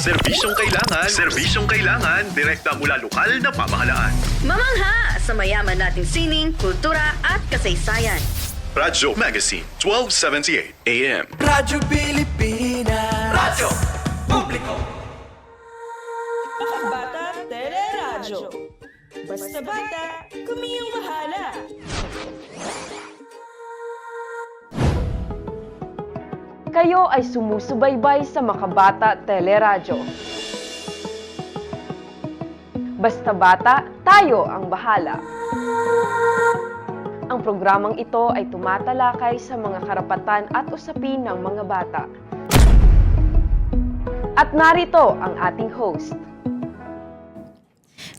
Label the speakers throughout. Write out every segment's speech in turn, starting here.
Speaker 1: Serbisyong kailangan, direkta mula lokal na pamahalaan.
Speaker 2: Mamangha sa mayaman nating sining, kultura at kasaysayan.
Speaker 1: Radyo Magazine, 1278 AM.
Speaker 3: Radyo Pilipinas. Radyo Publiko.
Speaker 4: Bata Teleradyo. Basta bata, kami ang bahala.
Speaker 5: Kayo ay sumusubaybay sa Makabata Teleradyo. Basta bata, tayo ang bahala. Ang programang ito ay tumatalakay sa mga karapatan at usapin ng mga bata. At narito ang ating host.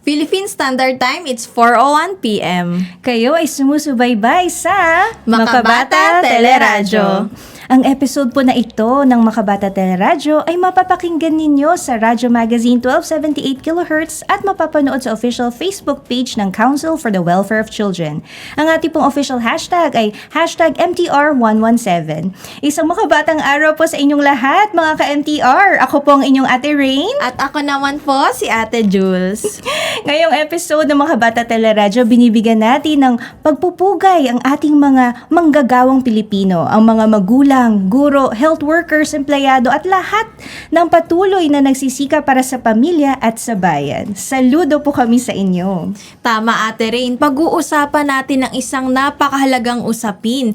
Speaker 6: Philippine Standard Time, it's 4:01 p.m.
Speaker 7: Kayo ay sumusubaybay sa
Speaker 6: Makabata Teleradyo.
Speaker 7: Ang episode po na ito ng Makabata Teleradyo ay mapapakinggan ninyo sa Radyo Magazine 1278 kHz at mapapanood sa official Facebook page ng Council for the Welfare of Children. Ang ating pong official hashtag ay #MTR117. Isang makabatang araw po sa inyong lahat, mga ka-MTR. Ako po ang inyong Ate Rain.
Speaker 6: At ako naman po, si Ate Jules.
Speaker 7: Ngayong episode ng Makabata Teleradyo, binibigyan natin ng pagpupugay ang ating mga manggagawang Pilipino, ang mga magulang, guro, health workers, empleyado at lahat ng patuloy na nagsisika para sa pamilya at sa bayan. Saludo po kami sa inyo.
Speaker 6: Tama, Ate Rain. Pag-uusapan natin ng isang napakahalagang usapin,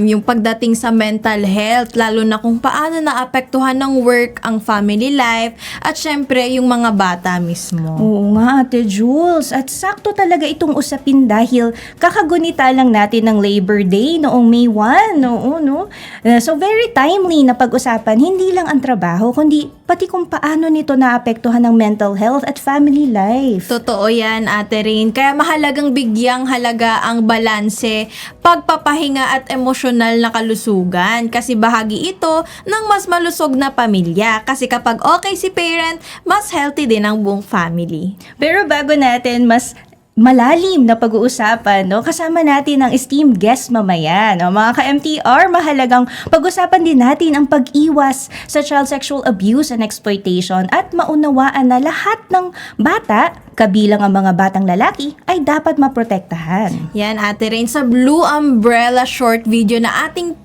Speaker 6: yung pagdating sa mental health, lalo na kung paano naapektuhan ng work ang family life at syempre yung mga bata mismo.
Speaker 7: Oo nga, Ate Jules. At sakto talaga itong usapin dahil kakagunita lang natin ng Labor Day noong May 1. Oo, no? So very timely na pag-usapan, hindi lang ang trabaho, kundi pati kung paano nito naapektuhan ng mental health at family life.
Speaker 6: Totoo yan, Ate Rain. Kaya mahalagang bigyang halaga ang balanse, pagpapahinga at emosyonal na kalusugan. Kasi bahagi ito ng mas malusog na pamilya. Kasi kapag okay si parent, mas healthy din ang buong family.
Speaker 7: Pero bago natin mas malalim na pag-uusapan, no? Kasama natin ang esteemed guest mamaya, no? Mga ka-MTR, mahalagang pag-usapan din natin ang pag-iwas sa child sexual abuse and exploitation at maunawaan na lahat ng bata, kabilang ang mga batang lalaki, ay dapat maprotektahan.
Speaker 6: Yan, Ate Rain. Sa Blue Umbrella short video na ating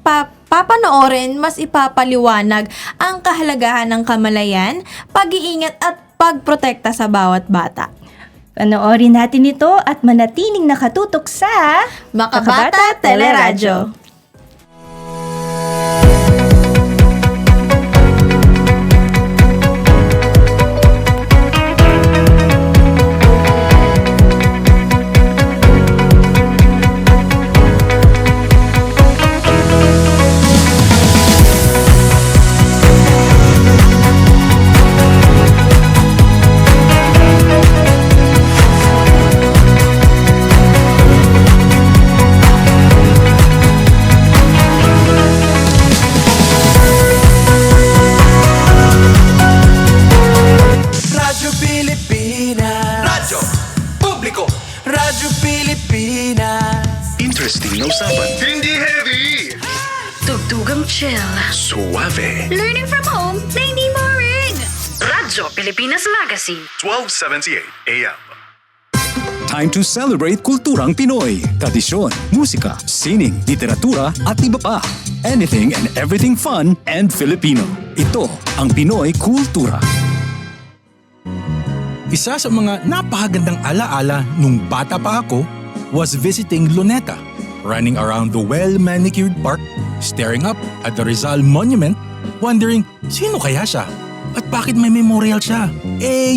Speaker 6: papanoorin, mas ipapaliwanag ang kahalagahan ng kamalayan, pag-iingat at pagprotekta sa bawat bata.
Speaker 7: Panoorin natin ito at manatiling nakatutok sa
Speaker 6: Makabata Teleradyo.
Speaker 3: Radyo Pilipinas. Radyo Publiko. Radyo Pilipinas.
Speaker 1: Interesting na usapan. Hindi heavy.
Speaker 2: Tugtugang chill.
Speaker 1: Suave.
Speaker 2: Learning from home na hindi boring. Radyo Pilipinas Magazine.
Speaker 1: 1278 AM.
Speaker 8: Time to celebrate kulturang Pinoy. Tradisyon, musika, sining, literatura at iba pa. Anything and everything fun and Filipino. Ito ang Pinoy Kultura.
Speaker 9: Isa sa mga napakagandang alaala nung bata pa ako was visiting Luneta, running around the well-manicured park, staring up at the Rizal Monument, wondering sino kaya siya at bakit may memorial siya.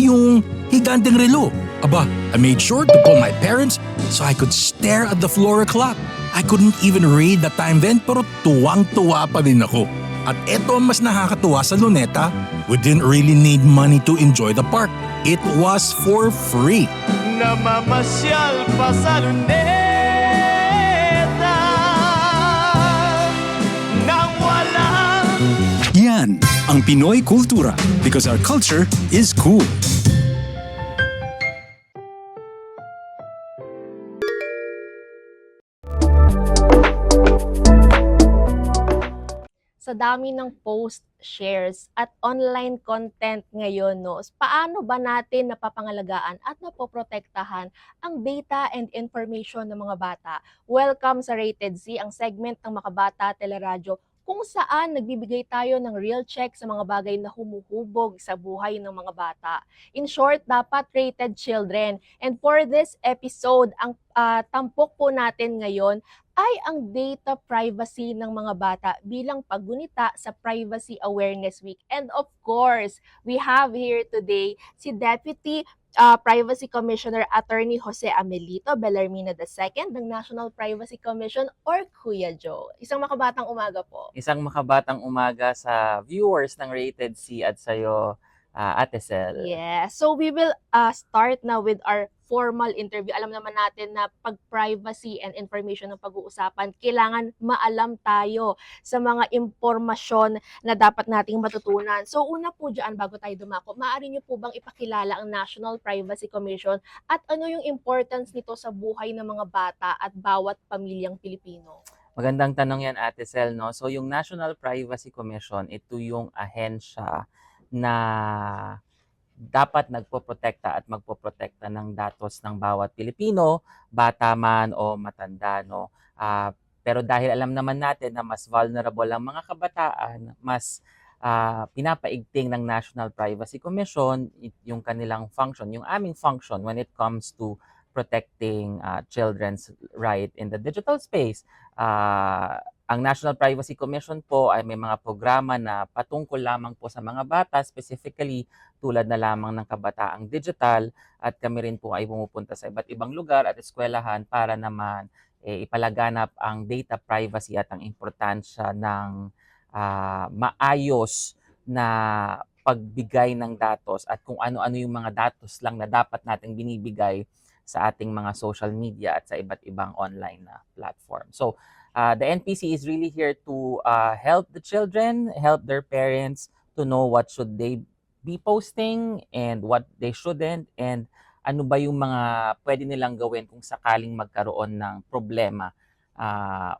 Speaker 9: Yung higanteng relo. Aba, I made sure to call my parents so I could stare at the floor clock. I couldn't even read the time then pero tuwang-tuwa pa din ako. At eto ang mas nakakatuwa sa Luneta, we didn't really need money to enjoy the park. It was for free.
Speaker 3: Namamasyal pa sa luneta nang walang
Speaker 8: Yan ang Pinoy Kultura because our culture is cool.
Speaker 10: sa dami ng post, shares at online content ngayon, no, paano ba natin napapangalagaan at napoprotektahan ang data and information ng mga bata? Welcome sa Rated Z, ang segment ng Makabata Teleradyo kung saan nagbibigay tayo ng real check sa mga bagay na humuhubog sa buhay ng mga bata. In short, dapat rated children. And for this episode, ang tampok po natin ngayon ay ang data privacy ng mga bata bilang paggunita sa Privacy Awareness Week. And of course, we have here today si Deputy Privacy Commissioner Attorney Jose Amelito Bellarmina II ng National Privacy Commission or Kuya Joe. Isang makabatang umaga po.
Speaker 11: Isang makabatang umaga sa viewers ng Rated C at sa'yo, Ate Sel.
Speaker 10: Yeah. So we will start now with our formal interview. Alam naman natin na pag privacy and information ng pag-uusapan, kailangan maalam tayo sa mga impormasyon na dapat nating matutunan. So una po dyan, bago tayo dumako, maaari nyo po bang ipakilala ang National Privacy Commission at ano yung importance nito sa buhay ng mga bata at bawat pamilyang Pilipino?
Speaker 11: Magandang tanong yan, Ate Sel, no? So yung National Privacy Commission, ito yung ahensya na dapat nagpoprotekta at magpoprotekta ng datos ng bawat Pilipino, bata man o matanda, no? Pero dahil alam naman natin na mas vulnerable ang mga kabataan, mas pinapaigting ng National Privacy Commission yung kanilang function, yung aming function when it comes to protecting children's right in the digital space. Ang National Privacy Commission po ay may mga programa na patungkol lamang po sa mga bata, specifically tulad na lamang ng kabataang digital, at kami rin po ay pumupunta sa iba't ibang lugar at eskwelahan para naman ipalaganap ang data privacy at ang importansya ng maayos na pagbigay ng datos at kung ano-ano yung mga datos lang na dapat nating binibigay sa ating mga social media at sa iba't ibang online na platform. So, the NPC is really here to help the children, help their parents to know what should they be posting and what they shouldn't, and ano ba yung mga pwede nilang gawin kung sakaling magkaroon ng problema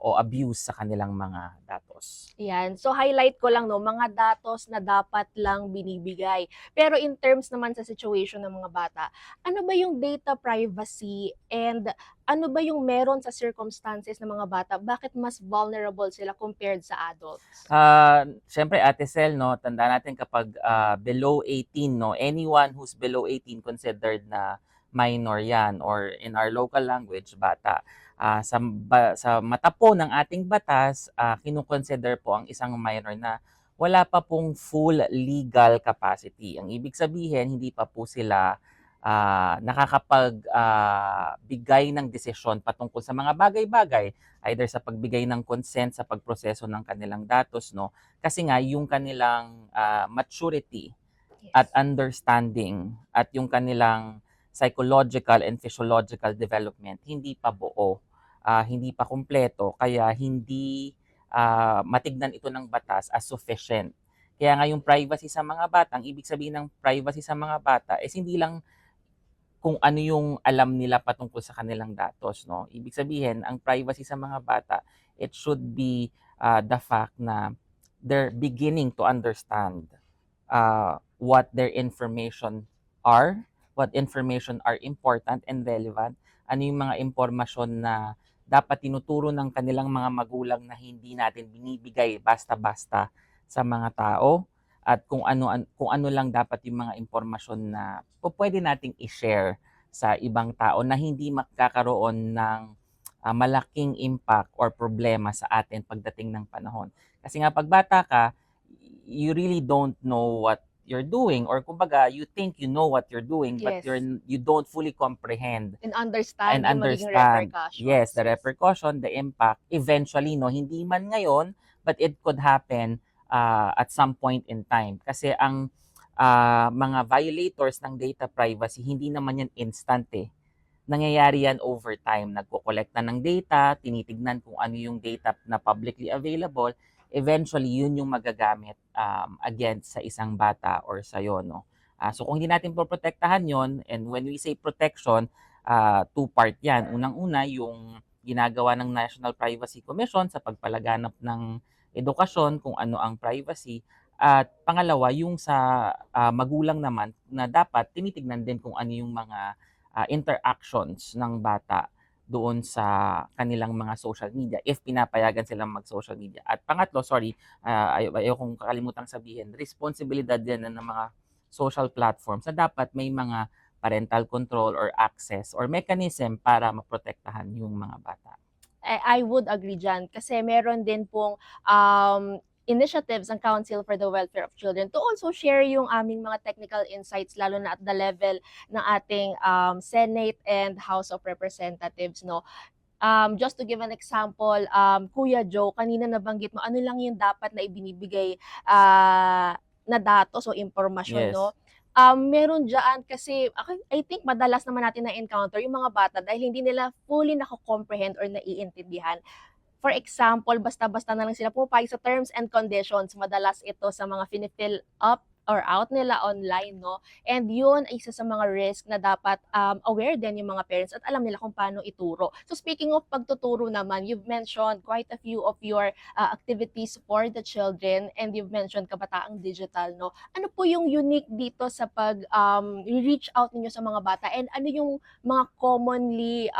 Speaker 11: o abuse sa kanilang mga datos.
Speaker 10: Yan. So highlight ko lang, no, mga datos na dapat lang binibigay. Pero in terms naman sa situation ng mga bata, ano ba yung data privacy and ano ba yung meron sa circumstances ng mga bata? Bakit mas vulnerable sila compared sa adults?
Speaker 11: Siyempre, Ate Sel, no, tanda natin kapag below 18, no, anyone who's below 18 considered na minor yan, or in our local language, bata. Sa mata po ng ating batas, kinukonsider po ang isang minor na wala pa pong full legal capacity. Ang ibig sabihin, hindi pa po sila nakakapagbigay ng desisyon patungkol sa mga bagay-bagay, either sa pagbigay ng consent sa pagproseso ng kanilang datos, no? Kasi nga yung kanilang maturity at understanding at yung kanilang psychological and physiological development hindi pa buo, hindi pa kumpleto, kaya hindi matignan ito ng batas as sufficient. Kaya nga yung privacy sa mga bata, ang ibig sabihin ng privacy sa mga bata is hindi lang kung ano yung alam nila patungkol sa kanilang datos, no? Ibig sabihin, ang privacy sa mga bata, it should be the fact na they're beginning to understand what their information are, what information are important and relevant, ano yung mga impormasyon na dapat tinuturo ng kanilang mga magulang na hindi natin binibigay basta-basta sa mga tao, at kung ano lang dapat yung mga impormasyon na pwede nating i-share sa ibang tao na hindi magkakaroon ng malaking impact or problema sa atin pagdating ng panahon. Kasi nga pag bata ka, you really don't know what you're doing, or kumbaga you think you know what you're doing, but you don't fully comprehend
Speaker 10: and understand
Speaker 11: yung magiging repercussions. Yes, the repercussion, the impact eventually, no, hindi man ngayon, but it could happen at some point in time. Kasi ang mga violators ng data privacy, hindi naman yan instant eh. Nangyayari yan over time. Nagko-collecta ng data, tinitignan kung ano yung data na publicly available. Eventually, yun yung magagamit against sa isang bata or sa'yo, no? So kung hindi natin poprotektahan yon, and when we say protection, two-part yan. Unang-una, yung ginagawa ng National Privacy Commission sa pagpalaganap ng edukasyon kung ano ang privacy. At pangalawa, yung sa magulang naman na dapat tinitignan din kung ano yung mga interactions ng bata doon sa kanilang mga social media if pinapayagan silang mag-social media. At pangatlo, sorry, ayokong kakalimutang sabihin, responsibilidad din ng mga social platforms na dapat may mga parental control or access or mechanism para maprotektahan yung mga bata.
Speaker 10: I would agree dyan kasi meron din pong initiatives ang Council for the Welfare of Children to also share yung aming mga technical insights lalo na at the level ng ating Senate and House of Representatives, no. Just to give an example, Kuya Joe, kanina nabanggit mo, ano lang yung dapat na ibinibigay na datos o impormasyon,
Speaker 11: Yes.
Speaker 10: no? Meron dyan kasi, I think madalas naman natin na-encounter yung mga bata dahil hindi nila fully nako-comprehend or naiintindihan. For example, basta-basta na lang sila pumapayag sa terms and conditions. Madalas ito sa mga finifill up or out nila online, no? And yun ay isa sa mga risk na dapat aware din yung mga parents at alam nila kung paano ituro. So speaking of pagtuturo naman, you've mentioned quite a few of your activities for the children and you've mentioned Kabataang Digital, no? Ano po yung unique dito sa pag-reach out ninyo sa mga bata and ano yung mga commonly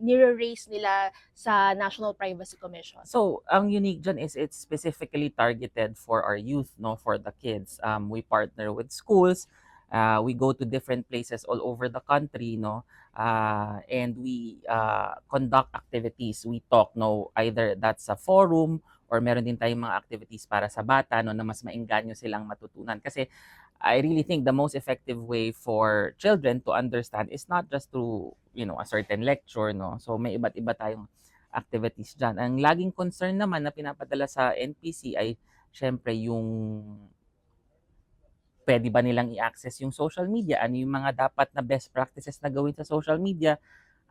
Speaker 10: nire-raise nila sa National Privacy Commission?
Speaker 11: So, ang unique dyan is it's specifically targeted for our youth, no, for the kids. We partner with schools. We go to different places all over the country, no, and we conduct activities. We talk, no, either that's a forum or meron din tayong mga activities para sa bata, no, na mas maengganyo silang matutunan. Kasi I really think the most effective way for children to understand is not just through, a certain lecture, no. So may iba't iba tayong activities dyan. Ang laging concern naman na pinapadala sa NPC ay syempre yung pwede ba nilang i-access yung social media? Ano yung mga dapat na best practices na gawin sa social media?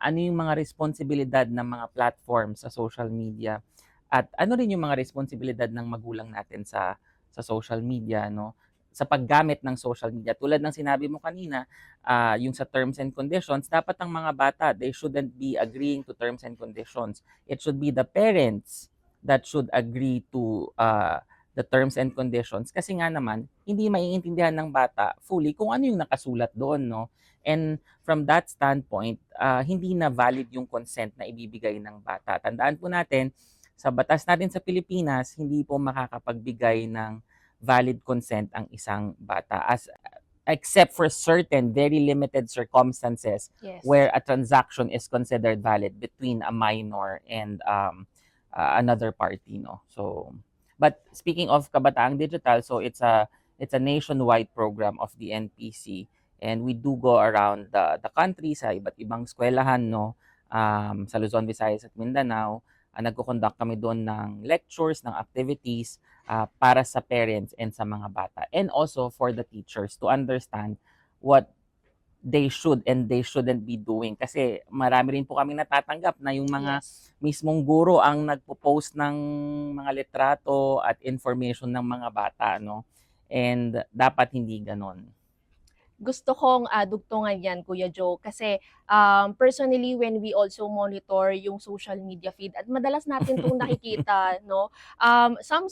Speaker 11: Ano yung mga responsibilidad ng mga platform sa social media? At ano rin yung mga responsibilidad ng magulang natin sa social media, no? Sa paggamit ng social media. Tulad ng sinabi mo kanina, yung sa terms and conditions, dapat ang mga bata, they shouldn't be agreeing to terms and conditions. It should be the parents that should agree to the terms and conditions kasi nga naman hindi maiintindihan ng bata fully kung ano yung nakasulat doon, no? And from that standpoint, hindi na valid yung consent na ibibigay ng bata. Tandaan po natin, sa batas natin sa Pilipinas, hindi po makakapagbigay ng valid consent ang isang bata except for certain very limited circumstances
Speaker 10: Yes.
Speaker 11: where a transaction is considered valid between a minor and another party, no? So but speaking of Kabataang Digital, so it's a nationwide program of the NPC and we do go around the country sa iba't ibang eskwelahan, no, sa Luzon, Visayas at Mindanao. Nagko-conduct kami doon ng lectures, ng activities para sa parents and sa mga bata and also for the teachers to understand what they should and they shouldn't be doing. Kasi marami rin po kaming natatanggap na yung mga mismong guro ang nagpo-post ng mga litrato at information ng mga bata, no? And dapat hindi ganon.
Speaker 10: Gusto kong dugtungan yan, Kuya Joe, kasi personally, when we also monitor yung social media feed, at madalas natin itong nakikita, no? Some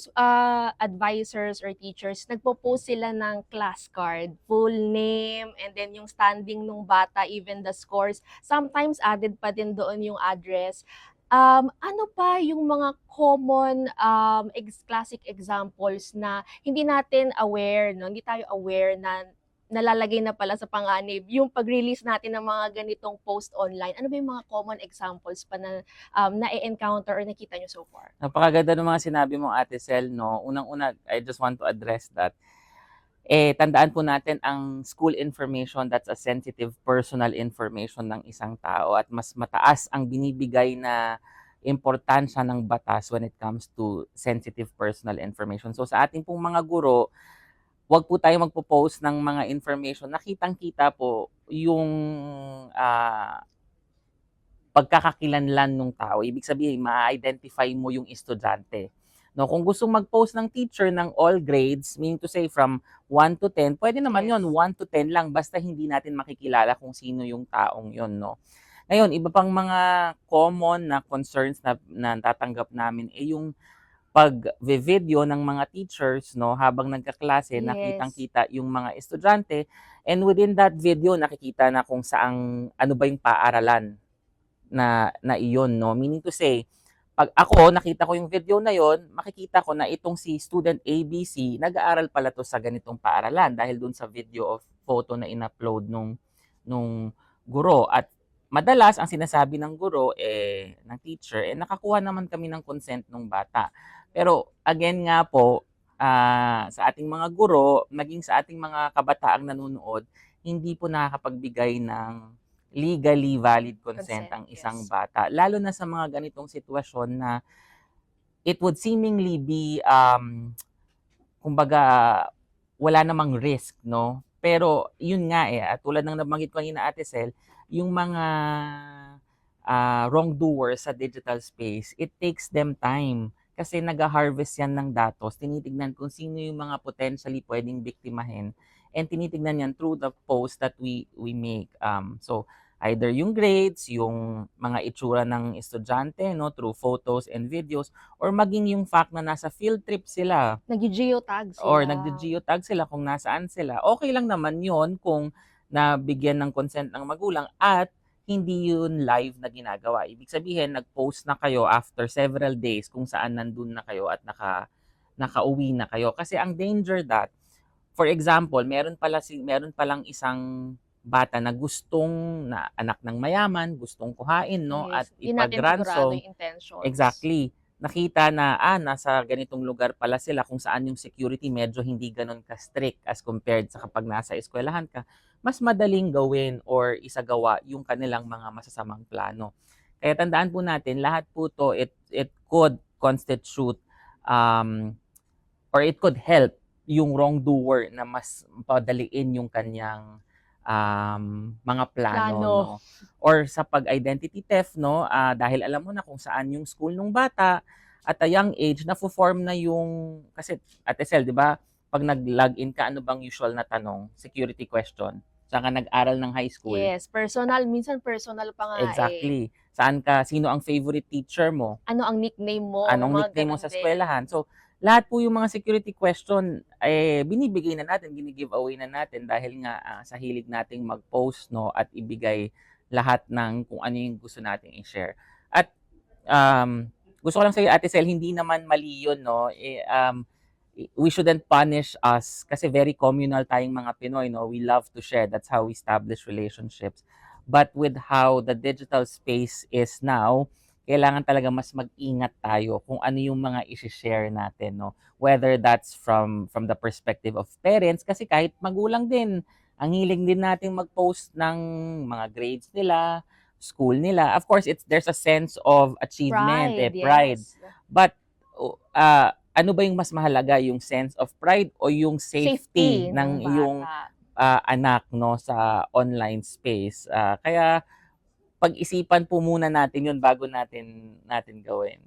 Speaker 10: advisors or teachers, nagpo-post sila ng class card, full name, and then yung standing nung bata, even the scores. Sometimes added pa din doon yung address. Ano pa yung mga common classic examples na hindi natin aware, no? Hindi tayo aware na nalalagay na pala sa panganib yung pag-release natin ng mga ganitong post online? Ano ba yung mga common examples pa na na-encounter or nakita nyo so far?
Speaker 11: Napakaganda ng mga sinabi mo, Ate Sel, no? Unang-una, I just want to address that. Tandaan po natin ang school information, that's a sensitive personal information ng isang tao at mas mataas ang binibigay na importansya ng batas when it comes to sensitive personal information. So sa ating pong mga guro, wag po tayo magpo-post ng mga information na kitang-kita po yung pagkakakilanlan ng tao. Ibig sabihin, ma-identify mo yung estudyante. No, kung gustong mag-post ng teacher ng all grades, meaning to say from 1 to 10, pwede naman yon 1 to 10 lang basta hindi natin makikilala kung sino yung taong yon, no. Ngayon, iba pang mga common na concerns na natatanggap namin yung pag-video ng mga teachers, no, habang nagkaklase,
Speaker 10: Yes.
Speaker 11: nakitang-kita yung mga estudyante, and within that video nakikita na kung saang ano ba yung paaralan na iyon, no. Meaning to say, pag ako nakita ko yung video na yon, makikita ko na itong si student ABC nag-aaral pala to sa ganitong paaralan dahil dun sa video of photo na in-upload nung guro. At madalas ang sinasabi ng guro ng teacher nakakuha naman kami ng consent ng bata. Pero again nga po, sa ating mga guro, naging sa ating mga kabataang nanonood, hindi po nakakapagbigay ng legally valid consent ang isang bata. Lalo na sa mga ganitong sitwasyon na it would seemingly be, kumbaga, wala namang risk, no? Pero yun nga at tulad ng nabanggit ko kanina, Ate Sel, yung mga wrongdoers sa digital space, it takes them time. Kasi nag-harvest yan ng datos, tinitignan kung sino yung mga potentially pwedeng biktimahin, and tinitignan yan through the post that we make. So, either yung grades, yung mga itsura ng estudyante, no, through photos and videos, or maging yung fact na nasa field trip sila.
Speaker 10: Nag-geotag sila.
Speaker 11: Or nag-geotag sila kung nasaan sila. Okay lang naman yon kung nabigyan ng consent ng magulang at hindi yun live na ginagawa. Ibig sabihin, nag-post na kayo after several days kung saan nandun na kayo at nakauwi na kayo. Kasi ang danger that, for example, meron palang isang bata na gustong na anak ng mayaman, gustong kuhain, no,
Speaker 10: Yes.
Speaker 11: at
Speaker 10: Hindi natin sigurado
Speaker 11: ipag-ransom.
Speaker 10: yung intentions.
Speaker 11: Exactly. Nakita na nasa ganitong lugar pala sila kung saan yung security medyo hindi ganun ka-strict as compared sa kapag nasa eskwelahan ka, mas madaling gawin or isagawa yung kanilang mga masasamang plano. Kaya tandaan po natin, lahat po to, it could constitute or it could help yung wrongdoer na mas padaliin yung kanyang mga plano. No? Or sa pag-identity theft, no, dahil alam mo na kung saan yung school ng bata at a young age, na-form na yung, kasi Ate Sel, di ba, pag nag-login ka, ano bang usual na tanong? Security question. Saan ka nag-aral ng high school?
Speaker 10: Yes, personal. Minsan personal pa nga
Speaker 11: Exactly. Saan ka, sino ang favorite teacher mo?
Speaker 10: Ano ang nickname mo?
Speaker 11: Anong
Speaker 10: mga
Speaker 11: nickname mo
Speaker 10: ganun
Speaker 11: sa
Speaker 10: din.
Speaker 11: eskwelahan? So, lahat po yung mga security question, binibigay na natin, gini-give away na natin dahil nga sa hilig nating mag-post, no, at ibigay lahat ng kung ano yung gusto nating i-share. At gusto ko lang sa'yo, Ate Sel, hindi naman mali yun, no? We shouldn't punish us kasi very communal tayong mga Pinoy, no? We love to share. That's how we establish relationships. But with how the digital space is now, kailangan talaga mas mag-ingat tayo kung ano yung mga i-share natin, no? Whether that's from the perspective of parents, kasi kahit magulang din, ang hiling din natin mag-post ng mga grades nila, school nila. Of course, there's a sense of achievement, pride.
Speaker 10: Yes.
Speaker 11: But ano ba yung mas mahalaga, yung sense of pride o yung safety ng iyong anak, no, sa online space? Kaya pag-isipan po muna natin yun bago natin gawin.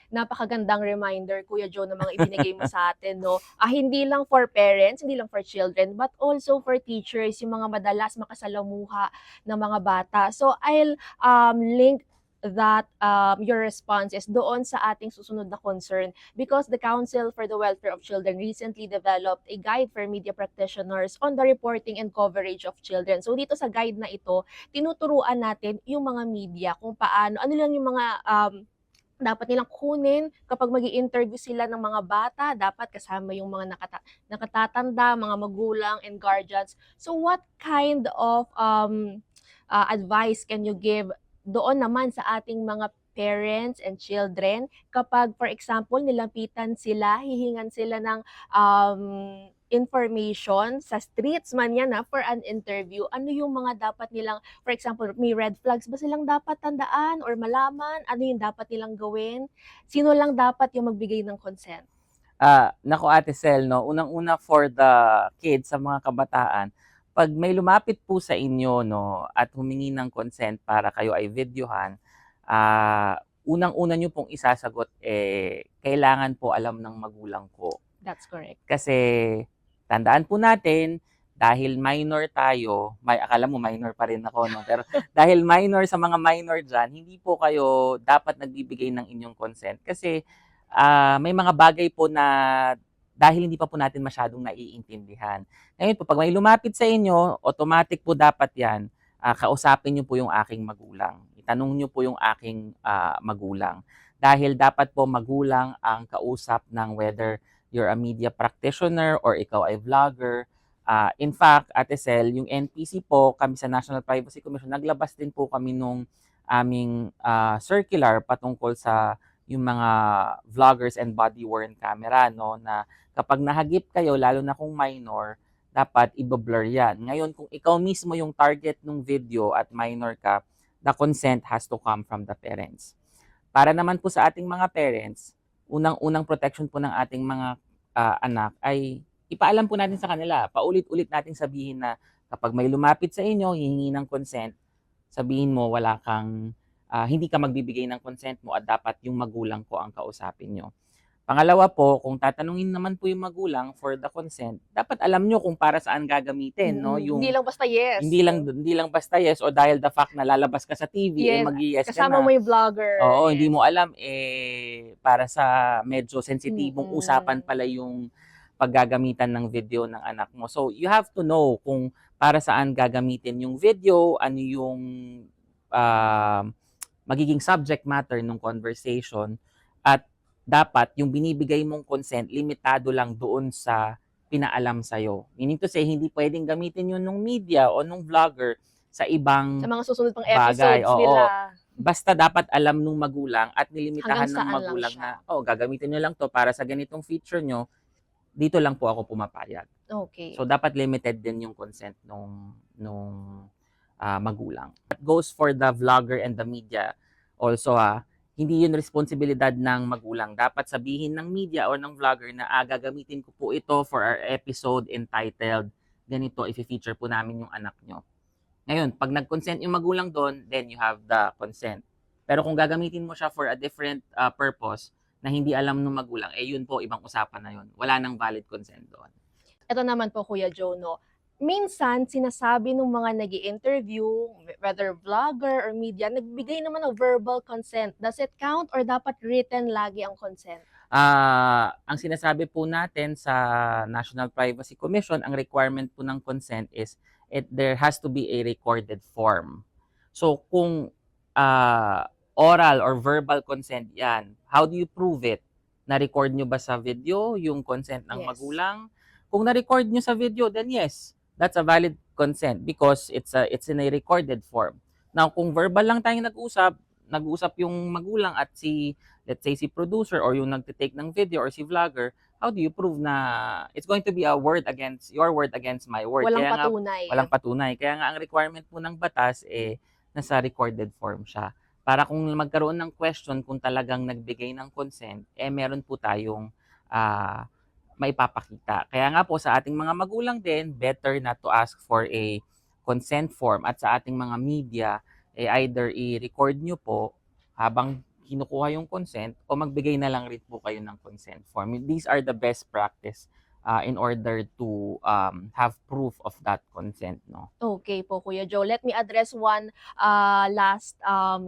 Speaker 10: Napakagandang reminder, Kuya Joe, na mga ibinigay mo sa atin, no? Hindi lang for parents, hindi lang for children, but also for teachers, yung mga madalas makasalamuha ng mga bata. So, I'll link that your response is doon sa ating susunod na concern, because the Council for the Welfare of Children recently developed a guide for media practitioners on the reporting and coverage of children. So dito sa guide na ito, tinuturuan natin yung mga media kung paano, ano lang yung mga dapat nilang kunin kapag mag-i-interview sila ng mga bata, dapat kasama yung mga nakatatanda, mga magulang and guardians. So what kind of advice can you give doon naman sa ating mga parents and children kapag, for example, nilapitan sila, hihingan sila ng information sa streets man yan for an interview, ano yung mga dapat nilang, for example, may red flags ba silang dapat tandaan or malaman? Ano yung dapat nilang gawin? Sino lang dapat yung magbigay ng consent?
Speaker 11: Naku, Ate Sel, no, unang-una for the kids, sa mga kabataan, pag may lumapit po sa inyo, no, at humingi ng consent para kayo ay videohan, unang-una nyo pong isasagot, kailangan po alam ng magulang ko.
Speaker 10: That's correct.
Speaker 11: Kasi tandaan po natin, dahil minor tayo, akala mo minor pa rin ako, no? Pero dahil minor, sa mga minor dyan, hindi po kayo dapat nagbibigay ng inyong consent. Kasi may mga bagay po na dahil hindi pa po natin masyadong naiintindihan. Ngayon po, pag may lumapit sa inyo, automatic po dapat yan, kausapin niyo po yung aking magulang. Itanong niyo po yung aking magulang. Dahil dapat po magulang ang kausap ng whether you're a media practitioner or ikaw ay vlogger. In fact, Ate Sel, yung NPC po, kami sa National Privacy Commission, naglabas din po kami nung aming circular patungkol sa yung mga vloggers and body-worn camera, no, na kapag nahagip kayo, lalo na kung minor, dapat i-blur yan. Ngayon, kung ikaw mismo yung target ng video at minor ka, the consent has to come from the parents. Para naman po sa ating mga parents, unang-unang protection po ng ating mga anak ay ipaalam po natin sa kanila. Paulit-ulit natin sabihin na kapag may lumapit sa inyo, hihingi ng consent, sabihin mo wala kang, hindi ka magbibigay ng consent mo at dapat yung magulang ko ang kausapin nyo. Pangalawa po, kung tatanungin naman po yung magulang for the consent, dapat alam nyo kung para saan gagamitin, no? Yung
Speaker 10: Hindi lang basta yes.
Speaker 11: Hindi lang basta yes o dahil the fact na lalabas ka sa TV,
Speaker 10: Yes,
Speaker 11: mag-yes ka
Speaker 10: kasama
Speaker 11: na.
Speaker 10: mo yung vlogger.
Speaker 11: Oo,
Speaker 10: Yes.
Speaker 11: hindi mo alam para sa medyo sensitibong
Speaker 10: Mm-mm.
Speaker 11: usapan pala yung paggagamitan ng video ng anak mo. So, you have to know kung para saan gagamitin yung video, ano yung magiging subject matter ng conversation, at dapat yung binibigay mong consent, limitado lang doon sa pinaalam sa'yo. Meaning to say, hindi pwedeng gamitin yun ng media o ng vlogger sa ibang
Speaker 10: Sa mga susunod pang
Speaker 11: bagay.
Speaker 10: episodes
Speaker 11: Oo.
Speaker 10: nila.
Speaker 11: Basta dapat alam nung magulang at nilimitahan
Speaker 10: Hanggang
Speaker 11: ng
Speaker 10: saan lang
Speaker 11: magulang
Speaker 10: siya.
Speaker 11: na, gagamitin nyo lang to para sa ganitong feature nyo, dito lang po ako pumapayag.
Speaker 10: Okay.
Speaker 11: So, dapat limited din yung consent nung magulang. That goes for the vlogger and the media. Also, hindi yun responsibilidad ng magulang. Dapat sabihin ng media or ng vlogger na gagamitin ko po ito for our episode entitled ganito, i-feature po namin yung anak nyo. Ngayon, pag nag-consent yung magulang doon, then you have the consent. Pero kung gagamitin mo siya for a different purpose na hindi alam ng magulang, yun po, ibang usapan na yun. Wala nang valid consent doon.
Speaker 10: Ito naman po, Kuya Joe, no? Minsan, sinasabi ng mga nag-i-interview, whether vlogger or media, nagbigay naman ng verbal consent. Does it count or dapat written lagi ang consent?
Speaker 11: Ang sinasabi po natin sa National Privacy Commission, ang requirement po ng consent is there has to be a recorded form. So kung oral or verbal consent yan, how do you prove it? Na-record nyo ba sa video yung consent ng
Speaker 10: Yes.
Speaker 11: magulang? Kung na-record nyo sa video, then yes, that's a valid consent because it's in a recorded form. Now, kung verbal lang tayong nag-uusap yung magulang at let's say si producer or yung nagtitake ng video or si vlogger, how do you prove na it's going to be a word against your word against my word?
Speaker 10: Walang
Speaker 11: Kaya nga,
Speaker 10: patunay.
Speaker 11: walang patunay. Kaya nga ang requirement po ng batas nasa recorded form siya. Para kung magkaroon ng question kung talagang nagbigay ng consent, meron po tayong maipapakita. Kaya nga po sa ating mga magulang din, better not to ask for a consent form, at sa ating mga media, either i-record nyo po habang kinukuha yung consent o magbigay na lang rin po kayo ng consent form. These are the best practice in order to have proof of that consent, no?
Speaker 10: Okay po, Kuya Joe. Let me address one last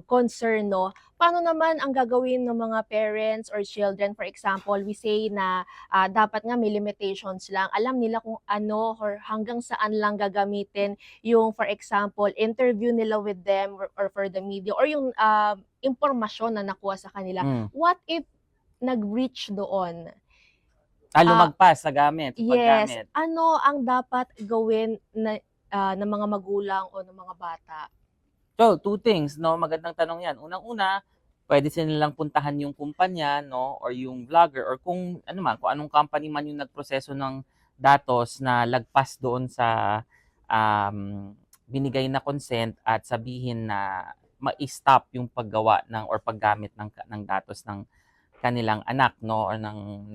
Speaker 10: concern, no? Paano naman ang gagawin ng mga parents or children? For example, we say na dapat nga may limitations lang. Alam nila kung ano or hanggang saan lang gagamitin yung, for example, interview nila with them or for the media or yung impormasyon na nakuha sa kanila. What if nag-reach doon?
Speaker 11: Lumagpas sa gamit,
Speaker 10: Yes.
Speaker 11: paggamit.
Speaker 10: Ano ang dapat gawin ng mga magulang o ng mga bata?
Speaker 11: So, two things, no? Magandang tanong yan. Unang-una, pwede silang puntahan yung kumpanya, no? Or yung vlogger, or kung anong company man yung nagproseso ng datos na lagpas doon sa binigay na consent, at sabihin na ma-stop yung paggawa or paggamit ng datos ng kanilang anak, no, or ng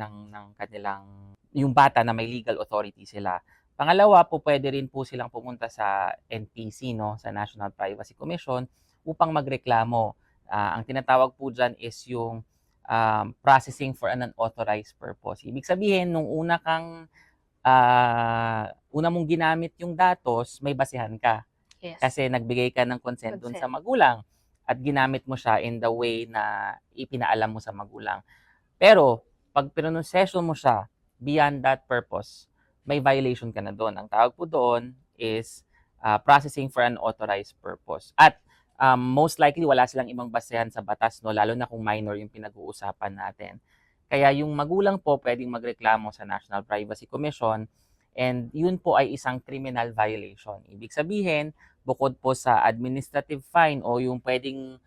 Speaker 11: kanilang yung bata na may legal authority sila. Pangalawa po, pwede rin po silang pumunta sa NPC, no, sa National Privacy Commission upang magreklamo. Ang tinatawag po dyan is yung processing for an unauthorized purpose. Ibig sabihin, nung una mong ginamit yung datos, may basehan ka.
Speaker 10: Yes.
Speaker 11: Kasi nagbigay ka ng consent dun sa magulang at ginamit mo siya in the way na ipinaalam mo sa magulang. Pero, pag pinononsesyon mo siya beyond that purpose, may violation ka na doon. Ang tawag po doon is processing for an authorized purpose. At most likely, wala silang ibang basehan sa batas, no? Lalo na kung minor yung pinag-uusapan natin. Kaya yung magulang po pwedeng magreklamo sa National Privacy Commission and yun po ay isang criminal violation. Ibig sabihin, bukod po sa administrative fine o yung pwedeng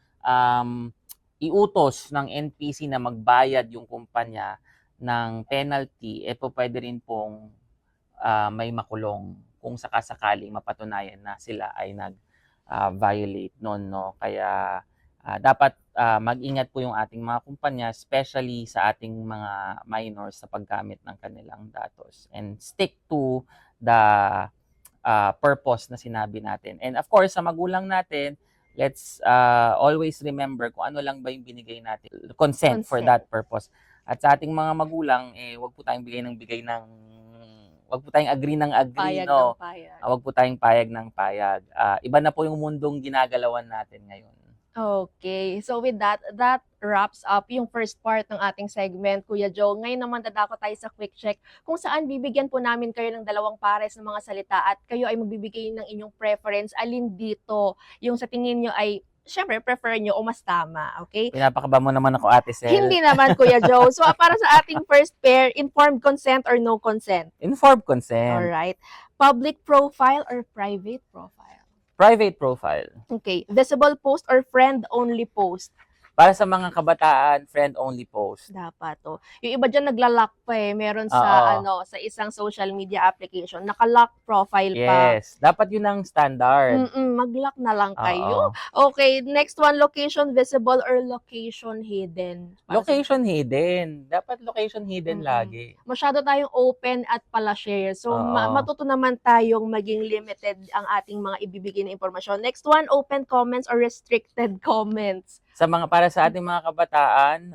Speaker 11: iutos ng NPC na magbayad yung kumpanya ng penalty, po pwede rin pong may makulong kung sakasakaling mapatunayan na sila ay nag-violate noon, no? Kaya dapat mag-ingat po yung ating mga kumpanya, especially sa ating mga minors sa paggamit ng kanilang datos. And stick to the purpose na sinabi natin. And of course, sa magulang natin, let's always remember kung ano lang ba yung binigay natin. Consent for that purpose. At sa ating mga magulang, wag po tayong wag po tayong agree ng agree,
Speaker 10: Payag
Speaker 11: no?
Speaker 10: ng payag.
Speaker 11: Wag po tayong payag ng payag. Iba na po yung mundong ginagalawan natin ngayon.
Speaker 10: Okay. So with that wraps up yung first part ng ating segment, Kuya Joe. Ngayon naman dadako tayo sa quick check kung saan bibigyan po namin kayo ng 2 pares ng mga salita at kayo ay magbibigay ng inyong preference. Alin dito yung sa tingin nyo ay syempre, prefer nyo o mas tama, okay?
Speaker 11: Pinapakaba mo naman ako, Ate Sel.
Speaker 10: Hindi naman, Kuya Joe. So, para sa ating first pair, informed consent or no consent?
Speaker 11: Informed consent.
Speaker 10: Alright. Public profile or private profile?
Speaker 11: Private profile.
Speaker 10: Okay. Visible post or friend-only post?
Speaker 11: Para sa mga kabataan, friend-only post.
Speaker 10: Dapat, oh. Yung iba dyan nagla-lock pa eh. Meron sa, sa isang social media application. Naka-lock profile pa.
Speaker 11: Yes. Dapat yun ang standard.
Speaker 10: Mag-lock na lang kayo. Okay. Next one, location visible or location hidden?
Speaker 11: Location hidden. Dapat location hidden lagi.
Speaker 10: Masyado tayong open at pala-share. So, matuto naman tayong maging limited ang ating mga ibibigay na impormasyon. Next one, open comments or restricted comments?
Speaker 11: Para sa ating mga kabataan,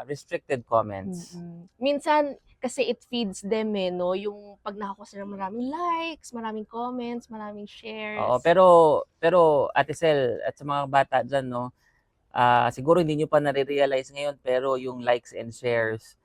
Speaker 11: restricted comments.
Speaker 10: Minsan, kasi it feeds them no? Yung pag nakakuha sila maraming likes, maraming comments, maraming shares.
Speaker 11: Oo, pero Ate Sel, at sa mga bata dyan, no, siguro hindi nyo pa nare-realize ngayon, pero yung likes and shares,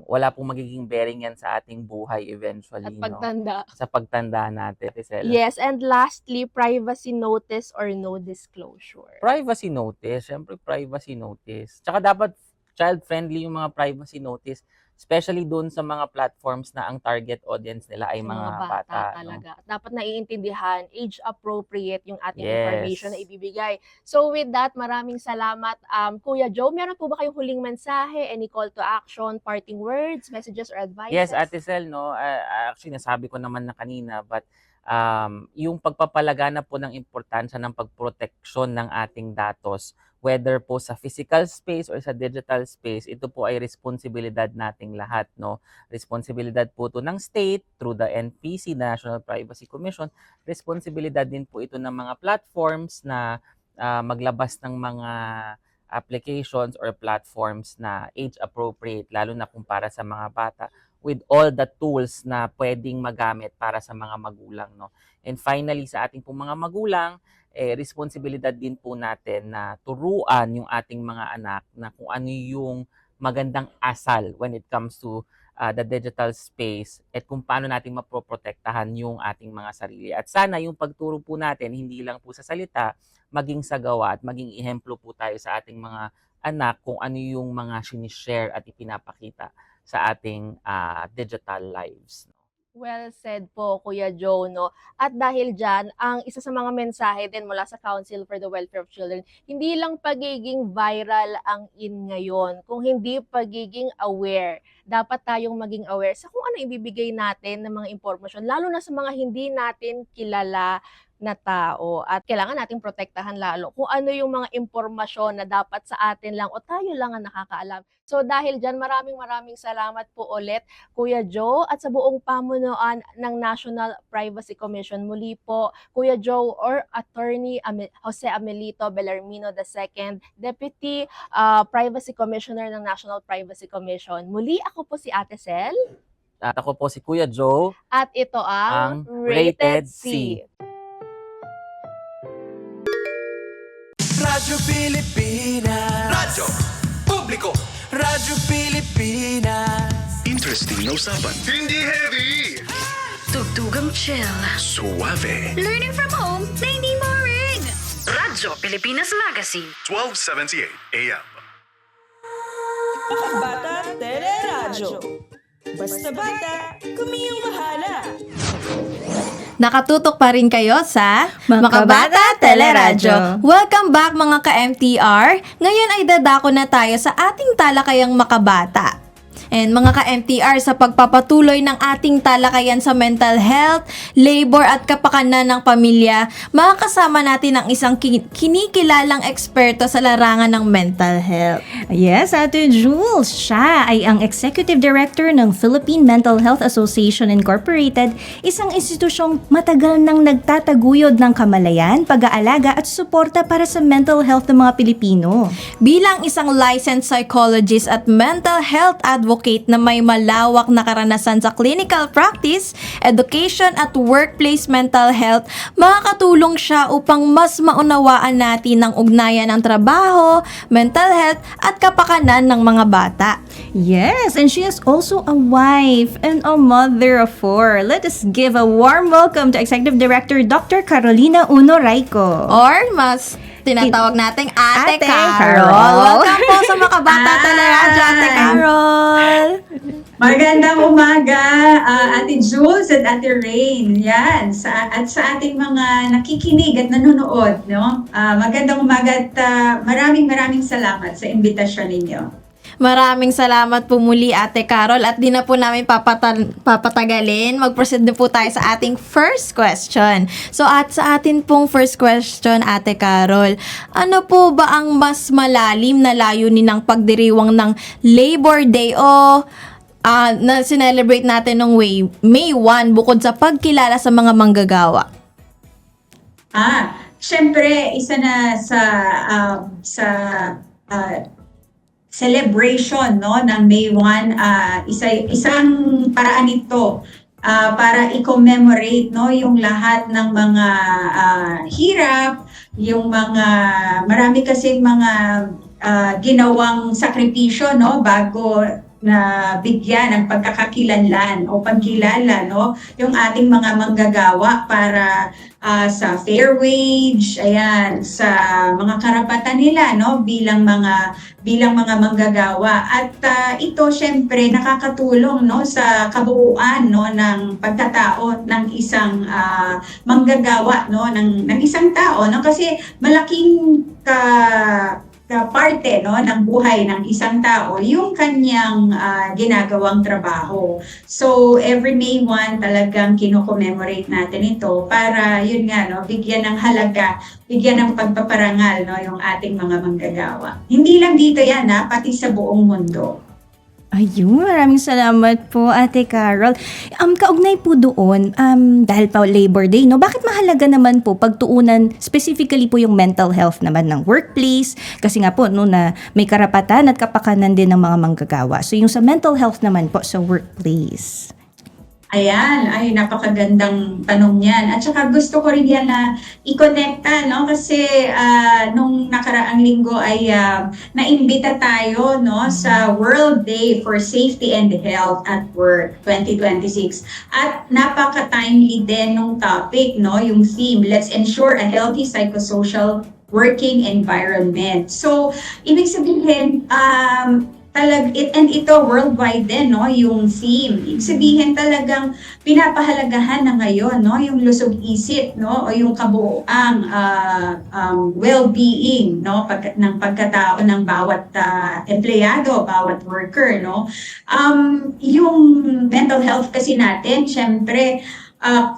Speaker 11: wala pong magiging bearing yan sa ating buhay eventually.
Speaker 10: At pagtanda.
Speaker 11: No? Sa pagtanda natin, Ate Sel.
Speaker 10: Yes, and lastly, privacy notice or no disclosure?
Speaker 11: Privacy notice. Siyempre, privacy notice. Tsaka dapat child-friendly yung mga privacy notice, especially doon sa mga platforms na ang target audience nila ay mga bata.
Speaker 10: Talaga.
Speaker 11: No?
Speaker 10: Dapat naiintindihan, age-appropriate yung ating information na ibibigay. So with that, maraming salamat. Kuya Joe, meron po ba kayong huling mensahe, any call to action, parting words, messages, or advices?
Speaker 11: Yes, Ate Sel, no? Actually, nasabi ko naman na kanina, but yung pagpapalaganap po ng importansya ng pagproteksyon ng ating datos, whether po sa physical space or sa digital space, ito po ay responsibilidad nating lahat, no? Responsibilidad po ito ng state through the NPC, National Privacy Commission. Responsibilidad din po ito ng mga platforms na maglabas ng mga applications or platforms na age appropriate, lalo na kung para sa mga bata, with all the tools na pwedeng magamit para sa mga magulang, no? And finally, sa ating pong mga magulang, responsibilidad din po natin na turuan yung ating mga anak na kung ano yung magandang asal when it comes to the digital space at kung paano natin mapoprotektahan yung ating mga sarili. At sana yung pagturo po natin, hindi lang po sa salita, maging sa gawa at maging ehemplo po tayo sa ating mga anak kung ano yung mga sinishare at ipinapakita sa ating digital lives.
Speaker 10: Well said po, Kuya Joe, no? At dahil dyan, ang isa sa mga mensahe din mula sa Council for the Welfare of Children, hindi lang pagiging viral ang in ngayon, kung hindi pagiging aware. Dapat tayong maging aware sa kung ano ibibigay natin ng mga impormasyon, lalo na sa mga hindi natin kilala na tao. At kailangan nating protektahan lalo kung ano yung mga impormasyon na dapat sa atin lang o tayo lang ang nakakaalam. So dahil dyan, maraming salamat po ulit, Kuya Joe, at sa buong pamunuan ng National Privacy Commission. Muli po, Kuya Joe or Attorney Jose Amelito Bellarmino II, Deputy Privacy Commissioner ng National Privacy Commission. Muli, ako po si Ate Sel.
Speaker 11: At ako po si Kuya Joe.
Speaker 10: At ito ang Rated C.
Speaker 3: Radyo Pilipinas. Radyo Publiko. Radyo Pilipinas.
Speaker 1: Interesting na usapan. Hindi heavy.
Speaker 2: Tugtugang chill.
Speaker 1: Suave.
Speaker 2: Learning from home na hindi boring. Radyo Pilipinas Magazine.
Speaker 1: 1278 AM.
Speaker 4: Bata Teleradyo. Basta bata, kami ang bahala.
Speaker 6: Nakatutok pa rin kayo sa
Speaker 7: Makabata Teleradyo.
Speaker 6: Welcome back mga ka-MTR. Ngayon ay dadako na tayo sa ating talakayang makabata. And mga ka-MTR, sa pagpapatuloy ng ating talakayan sa mental health, labor at kapakanan ng pamilya, makakasama natin ang isang kinikilalang eksperto sa larangan ng mental health.
Speaker 7: Yes, Ate Jules. Siya ay ang Executive Director ng Philippine Mental Health Association Incorporated, isang institusyong matagal nang nagtataguyod ng kamalayan, pag-aalaga at suporta para sa mental health ng mga Pilipino.
Speaker 6: Bilang isang licensed psychologist at mental health advocate na may malawak na karanasan sa clinical practice, education at workplace mental health, makakatulong siya upang mas maunawaan natin ang ugnayan ng trabaho, mental health at kapakanan ng mga bata.
Speaker 7: Yes, and she is also a wife and a mother of 4. Let us give a warm welcome to Executive Director Dr. Carolina Uno Raico.
Speaker 6: Or mas tinatawag nating Ate
Speaker 7: Ate
Speaker 6: Carol.
Speaker 7: Carol.
Speaker 6: Welcome po sa Makabata Teleradyo, Ate Carol.
Speaker 12: Magandang umaga, Ate Jules at Ate Rain. Yan, at sa ating mga nakikinig at nanonood, no? Magandang umaga at maraming salamat sa imbitasyon ninyo.
Speaker 6: Maraming salamat po muli, Ate Carol, at di na po namin papatagalin. Mag-proceed na po tayo sa ating first question. So at sa atin pong first question, Ate Carol, ano po ba ang mas malalim na layunin ng pagdiriwang ng Labor Day o na sinelebrate natin ng May 1 bukod sa pagkilala sa mga manggagawa?
Speaker 12: Syempre, isa na sa celebration, no, ng May 1, isang paraan ito para i-commemorate, no, yung lahat ng mga hirap, yung mga marami kasing mga ginawang sakripisyo, no, bago na bigyan ng pagkakakilanlan o pagkilala, no, yung ating mga manggagawa para sa fair wage, ayan, sa mga karapatan nila, no, bilang mga manggagawa. At ito syempre nakakatulong, no, sa kabuuan, no, ng pagkatao ng isang manggagawa, no, ng isang tao, no, kasi malaking parte, no, ng buhay ng isang tao yung kanyang ginagawang trabaho. So every May 1 talagang kino-commemorate natin ito para yun nga, no, bigyan ng halaga, bigyan ng pagpaparangal, no, yung ating mga manggagawa. Hindi lang dito yan, pati sa buong mundo.
Speaker 7: Ayun, maraming salamat po, Ate Carol. Kaugnay po doon, dahil pa Labor Day, no, bakit mahalaga naman po pagtuunan specifically po yung mental health naman ng workplace? Kasi nga po, no, na may karapatan at kapakanan din ng mga manggagawa. So yung sa mental health naman po sa workplace.
Speaker 12: Ayan, ay napakagandang tanong yan. At saka gusto ko rin yan na i-connecta, no? Kasi nung nakaraang linggo ay naimbita tayo, no, sa World Day for Safety and Health at Work 2026. At napaka-timely din nung topic, no, yung theme, let's ensure a healthy psychosocial working environment. So, ibig sabihin, and ito worldwide din, no, yung theme. Ibig sabihin talagang pinapahalagahan na ngayon, no, yung lusog isip, no, o yung kabuoang well-being, no, ng pagkatao ng bawat empleyado, bawat worker, no. Yung mental health kasi natin, syempre,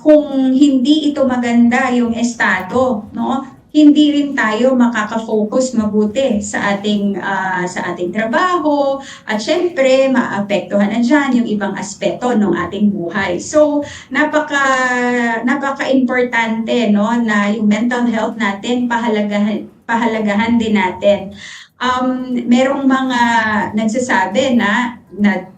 Speaker 12: kung hindi ito maganda yung estado, no, hindi rin tayo makaka-focus mabuti sa ating trabaho at syempre maapektuhan na dyan yung ibang aspeto ng ating buhay. So napaka-importante, no, na yung mental health natin pahalagahan din natin. Merong mga nagsasabi na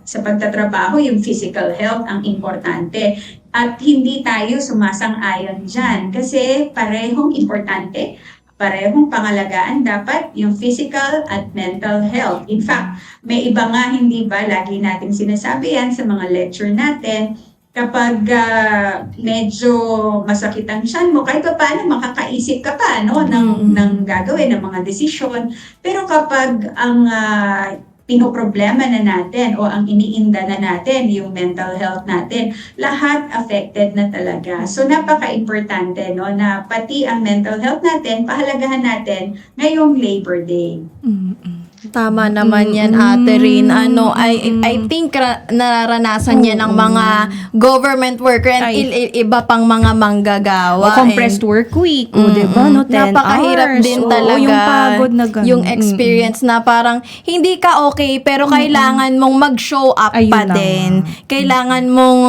Speaker 12: sa pagtatrabaho yung physical health ang importante. At hindi tayo sumasang-ayon dyan kasi parehong importante parehong pangalagaan dapat yung physical at mental health. In fact, may iba nga, hindi ba, lagi natin sinasabi yan sa mga lecture natin, kapag medyo masakit ang tiyan mo, kahit pa paano makakaisip ka pa ng gagawin, ng mga desisyon. Pero kapag ang pinoproblema na natin o ang iniinda na natin, yung mental health natin, lahat affected na talaga. So napaka-importante na pati ang mental health natin, pahalagahan natin ngayong Labor Day.
Speaker 6: Tama naman yan, Ate Rin. I think nararanasan yan ng mga government worker and iba pang mga manggagawa.
Speaker 7: Compressed work week, diba? 10
Speaker 6: napakahirap
Speaker 7: hours.
Speaker 6: din talaga.
Speaker 7: Yung pagod na ganun.
Speaker 6: Yung experience na parang hindi ka okay, pero kailangan mong mag-show up pa din. Kailangan mong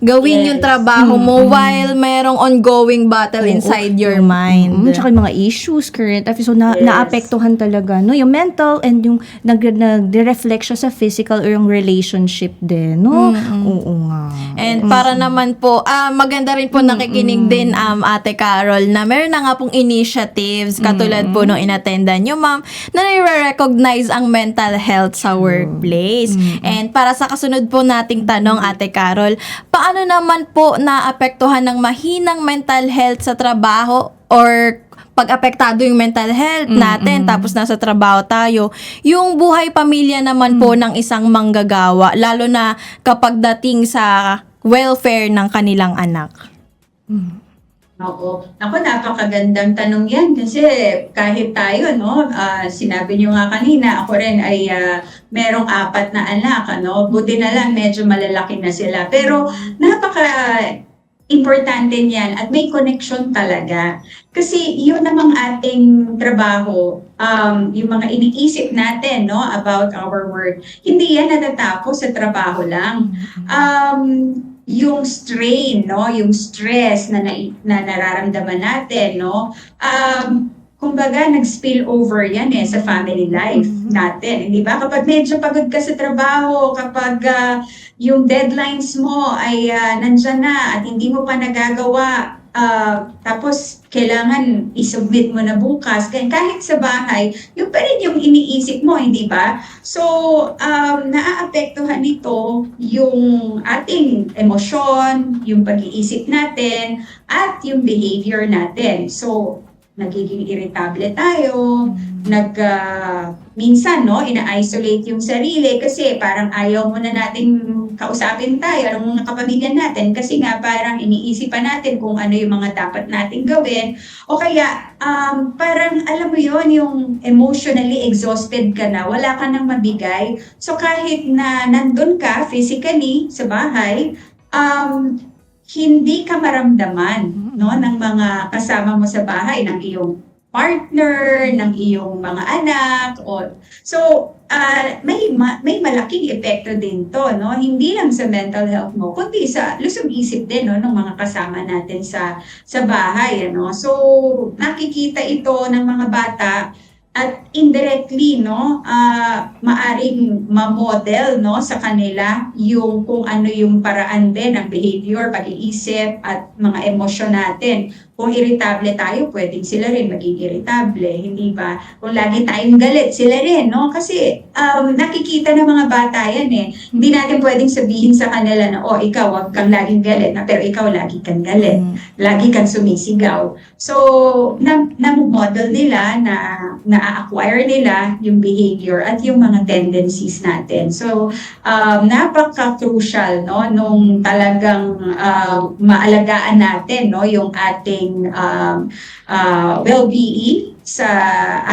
Speaker 6: gawin yung trabaho mo while merong ongoing battle inside your mind.
Speaker 7: Tsaka yung mga issues, current affairs. So, naapektuhan talaga. Yung mental and yung nag-reflect siya sa physical or yung relationship din, no? Oo nga.
Speaker 6: And para naman po, maganda rin po nakikinig din, Ate Carol, na meron na nga pong initiatives, katulad po nung inattendan nyo, ma'am, na nire-recognize ang mental health sa workplace. And para sa kasunod po nating tanong, Ate Carol, paano naman po naapektuhan ng mahinang mental health sa trabaho or pag apektado yung mental health natin, tapos nasa trabaho tayo, yung buhay pamilya naman po ng isang manggagawa, lalo na kapag dating sa welfare ng kanilang anak?
Speaker 12: Oo. Ako, napakagandang tanong yan kasi kahit tayo, sinabi niyo nga kanina, ako rin ay merong 4 na anak, buti na lang medyo malalaki na sila. Pero importante niyan at may connection talaga. Kasi yun namang ating trabaho, yung mga iniisip natin about our work, hindi yan natatapos sa trabaho lang. Yung strain, yung stress na nararamdaman natin, kumbaga, nag-spill over yan sa family life natin. Hindi ba? Kapag medyo pagod ka sa trabaho, kapag yung deadlines mo ay nandyan na at hindi mo pa nagagawa, tapos kailangan isubmit mo na bukas, kahit sa bahay, yun pa rin yung iniisip mo, hindi ba? So, naaapektuhan nito yung ating emosyon, yung pag-iisip natin, at yung behavior natin. So, nagiging irritable tayo, minsan, ina-isolate yung sarili kasi parang ayaw mo na nating kausapin tayo, ng mga kapamilya natin kasi nga parang iniisipan natin kung ano yung mga dapat nating gawin. O kaya, parang alam mo yon, yung emotionally exhausted ka na, wala ka nang mabigay. So kahit na nandun ka physically sa bahay, hindi ka maramdaman ng mga kasama mo sa bahay, ng iyong partner, ng iyong mga anak. So, may malaking epekto din to, hindi lang sa mental health mo, kundi sa lusog isip din ng mga kasama natin sa bahay. So, nakikita ito ng mga bata at indirectly, maaring ma-model sa kanila yung kung ano yung paraan din ng behavior, pag-iisip at mga emosyon natin. Kung irritable tayo, pwedeng sila rin maging irritable, hindi ba? Kung lagi tayong galit, sila rin, Kasi nakikita ng mga bata yan Hindi natin pwedeng sabihin sa kanila na, ikaw, wag kang laging galit, pero ikaw lagi kang galit. Lagi kang sumisigaw. So, na-model nila, na-acquire nila yung behavior at yung mga tendencies natin. So, napaka-crucial, nung talagang maalagaan natin, yung ating well-being sa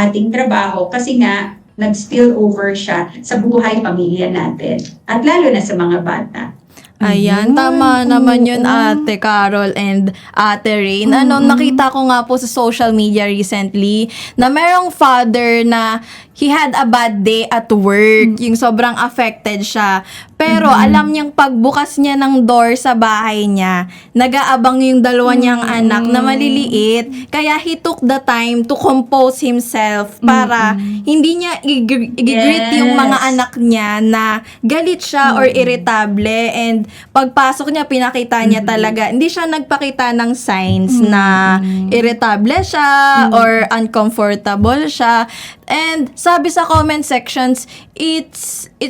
Speaker 12: ating trabaho kasi nga nag-spill over siya sa buhay pamilya natin at lalo na sa mga bata.
Speaker 6: Ayan, tama naman yun, Ate Carol and Ate Rain. Nakita ko nga po sa social media recently na merong father na he had a bad day at work. Yung sobrang affected siya. Pero alam niyang pagbukas niya ng door sa bahay niya, nag-aabang yung dalawa niyang anak na maliliit. Kaya he took the time to compose himself para hindi niya i-greet yung mga anak niya na galit siya or irritable. And pagpasok niya, pinakita niya talaga, hindi siya nagpakita ng signs na irritable siya or uncomfortable siya. And sabi sa comment sections, it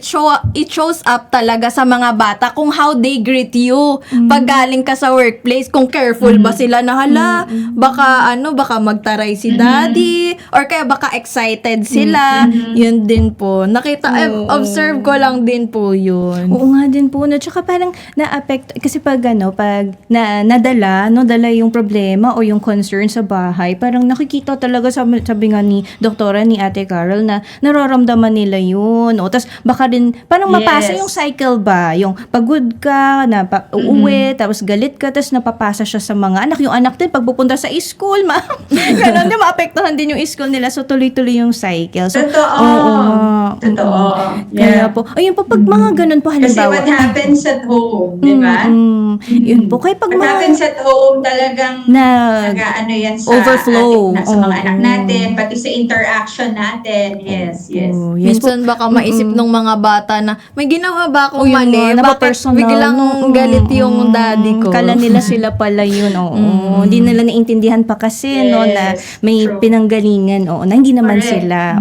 Speaker 6: shows up talaga sa mga bata kung how they greet you pag galing ka sa workplace, kung careful ba sila na hala, baka magtaray si daddy or kaya baka excited sila. Yun din po. Observe ko lang din po yun.
Speaker 7: Oo nga din po. No? Tsaka parang na-affect, kasi pag nadala yung problema o yung concern sa bahay, parang nakikita talaga, sabi nga ni doktora, ni Ate Carol, na nararamdaman nila yun. O, tas baka din, parang mapasa yung cycle ba? Yung pagod ka, uuwi, tapos galit ka, tapos napapasa siya sa mga anak. Yung anak din, pagpupunta sa school, ganun din, maapektuhan din yung school nila. So, tuloy-tuloy yung cycle. So,
Speaker 12: Totoo.
Speaker 7: Kaya po, ayun po, pag mga ganun po, halimbawa.
Speaker 12: Kasi what happens at home, di ba?
Speaker 7: Yun po, kaya pag
Speaker 12: What happens at home talagang nag-ano yan sa
Speaker 7: overflow.
Speaker 12: Sa mga anak natin, pati sa interaction natin. Yes.
Speaker 6: Minsan baka maisip ng mga bata na may ginawa ba akong mali? Bakit
Speaker 7: personal,
Speaker 6: biglang galit yung daddy ko?
Speaker 7: Kala nila sila pala yun. Hindi nila naintindihan pa kasi na may pinanggalingan. Na hindi naman sila.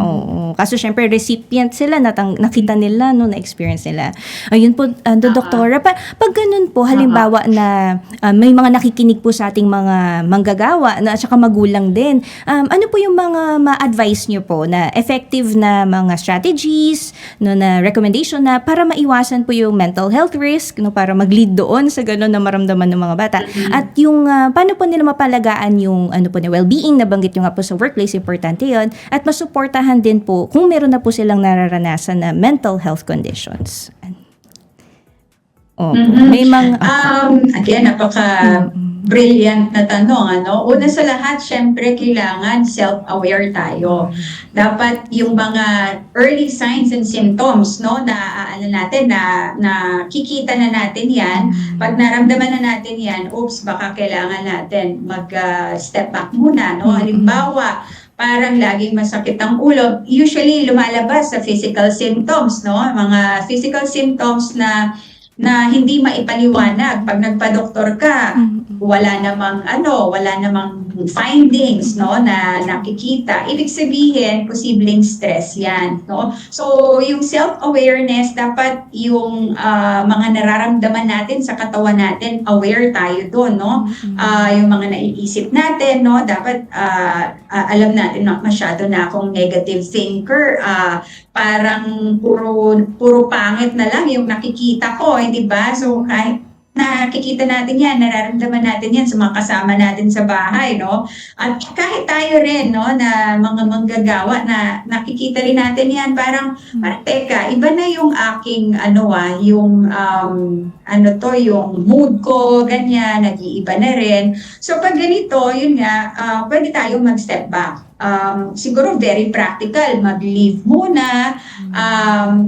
Speaker 7: Kaso syempre recipient sila, nakita nila, na-experience nila. Ayun po, doktora, pag ganun po, halimbawa na may mga nakikinig po sa ating mga manggagawa at saka magulang din, ano po yung mga ma-advise nyo po na effective na mga strategies, na recommendation na para maiwasan po yung mental health risk, para mag-lead doon sa gano'n na maramdaman ng mga bata. At yung paano po nila mapalagaan yung well-being, nabanggit nyo nga po sa workplace, importante yun. At masuportahan din po kung meron na po silang nararanasan na mental health conditions. May mga...
Speaker 12: Again, napaka-brilliant na tanong. Una sa lahat, syempre, kailangan self-aware tayo. Dapat yung mga early signs and symptoms, na kikita na natin yan. Pag naramdaman na natin yan, baka kailangan natin mag-step back muna. Halimbawa, parang laging masakit ang ulo. Usually, lumalabas sa physical symptoms, mga physical symptoms na hindi maipaliwanag. Pag nagpa-doktor ka, wala namang findings, na nakikita. Ibig sabihin, posibleng stress yan, So, yung self-awareness, dapat yung mga nararamdaman natin sa katawan natin, aware tayo doon, yung mga naiisip natin, dapat alam natin na masyado na akong negative thinker, parang puro pangit na lang yung nakikita ko, di ba? So, kahit nakikita natin yan, nararamdaman natin yan sa mga kasama natin sa bahay, At kahit tayo rin, na mga manggagawa na nakikita rin natin yan, parang teka, iba na yung aking, yung mood ko, ganyan, nag-iiba na rin. So, pag ganito, yun nga, pwede tayong mag-step back. Siguro very practical, mag-leave muna,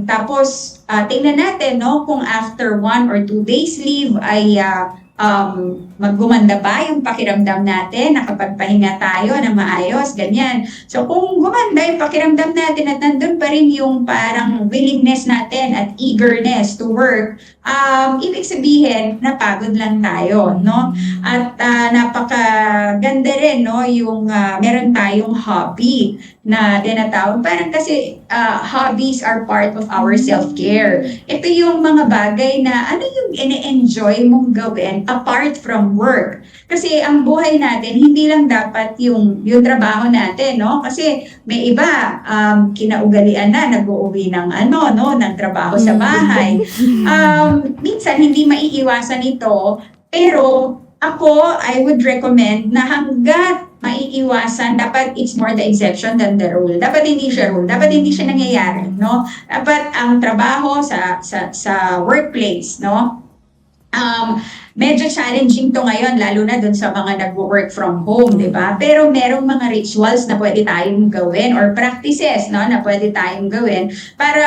Speaker 12: tapos tingnan natin kung after 1 or 2 days leave ay maggumanda ba yung pakiramdam natin, nakapagpahinga tayo na maayos, ganyan. So kung gumanda yung pakiramdam natin at nandun pa rin yung parang willingness natin at eagerness to work, ibig sabihin, napagod lang tayo, At napakaganda rin, yung meron tayong hobby na tinatawag. Parang kasi hobbies are part of our self-care. Ito yung mga bagay na ano yung ine-enjoy mong gawin apart from work. Kasi ang buhay natin, hindi lang dapat yung trabaho natin, Kasi may iba, kinaugalian na, nag-uuwi ng ng trabaho sa bahay. Minsan, hindi maiiwasan ito, pero ako, I would recommend na hanggat maiiwasan, dapat it's more the exception than the rule. Dapat hindi siya rule. Dapat hindi siya nangyayari, Dapat ang trabaho sa workplace, Medyo challenging to ngayon, lalo na dun sa mga nag-work from home, di ba? Pero merong mga rituals na pwede tayong gawin or practices, no, na pwede tayong gawin para,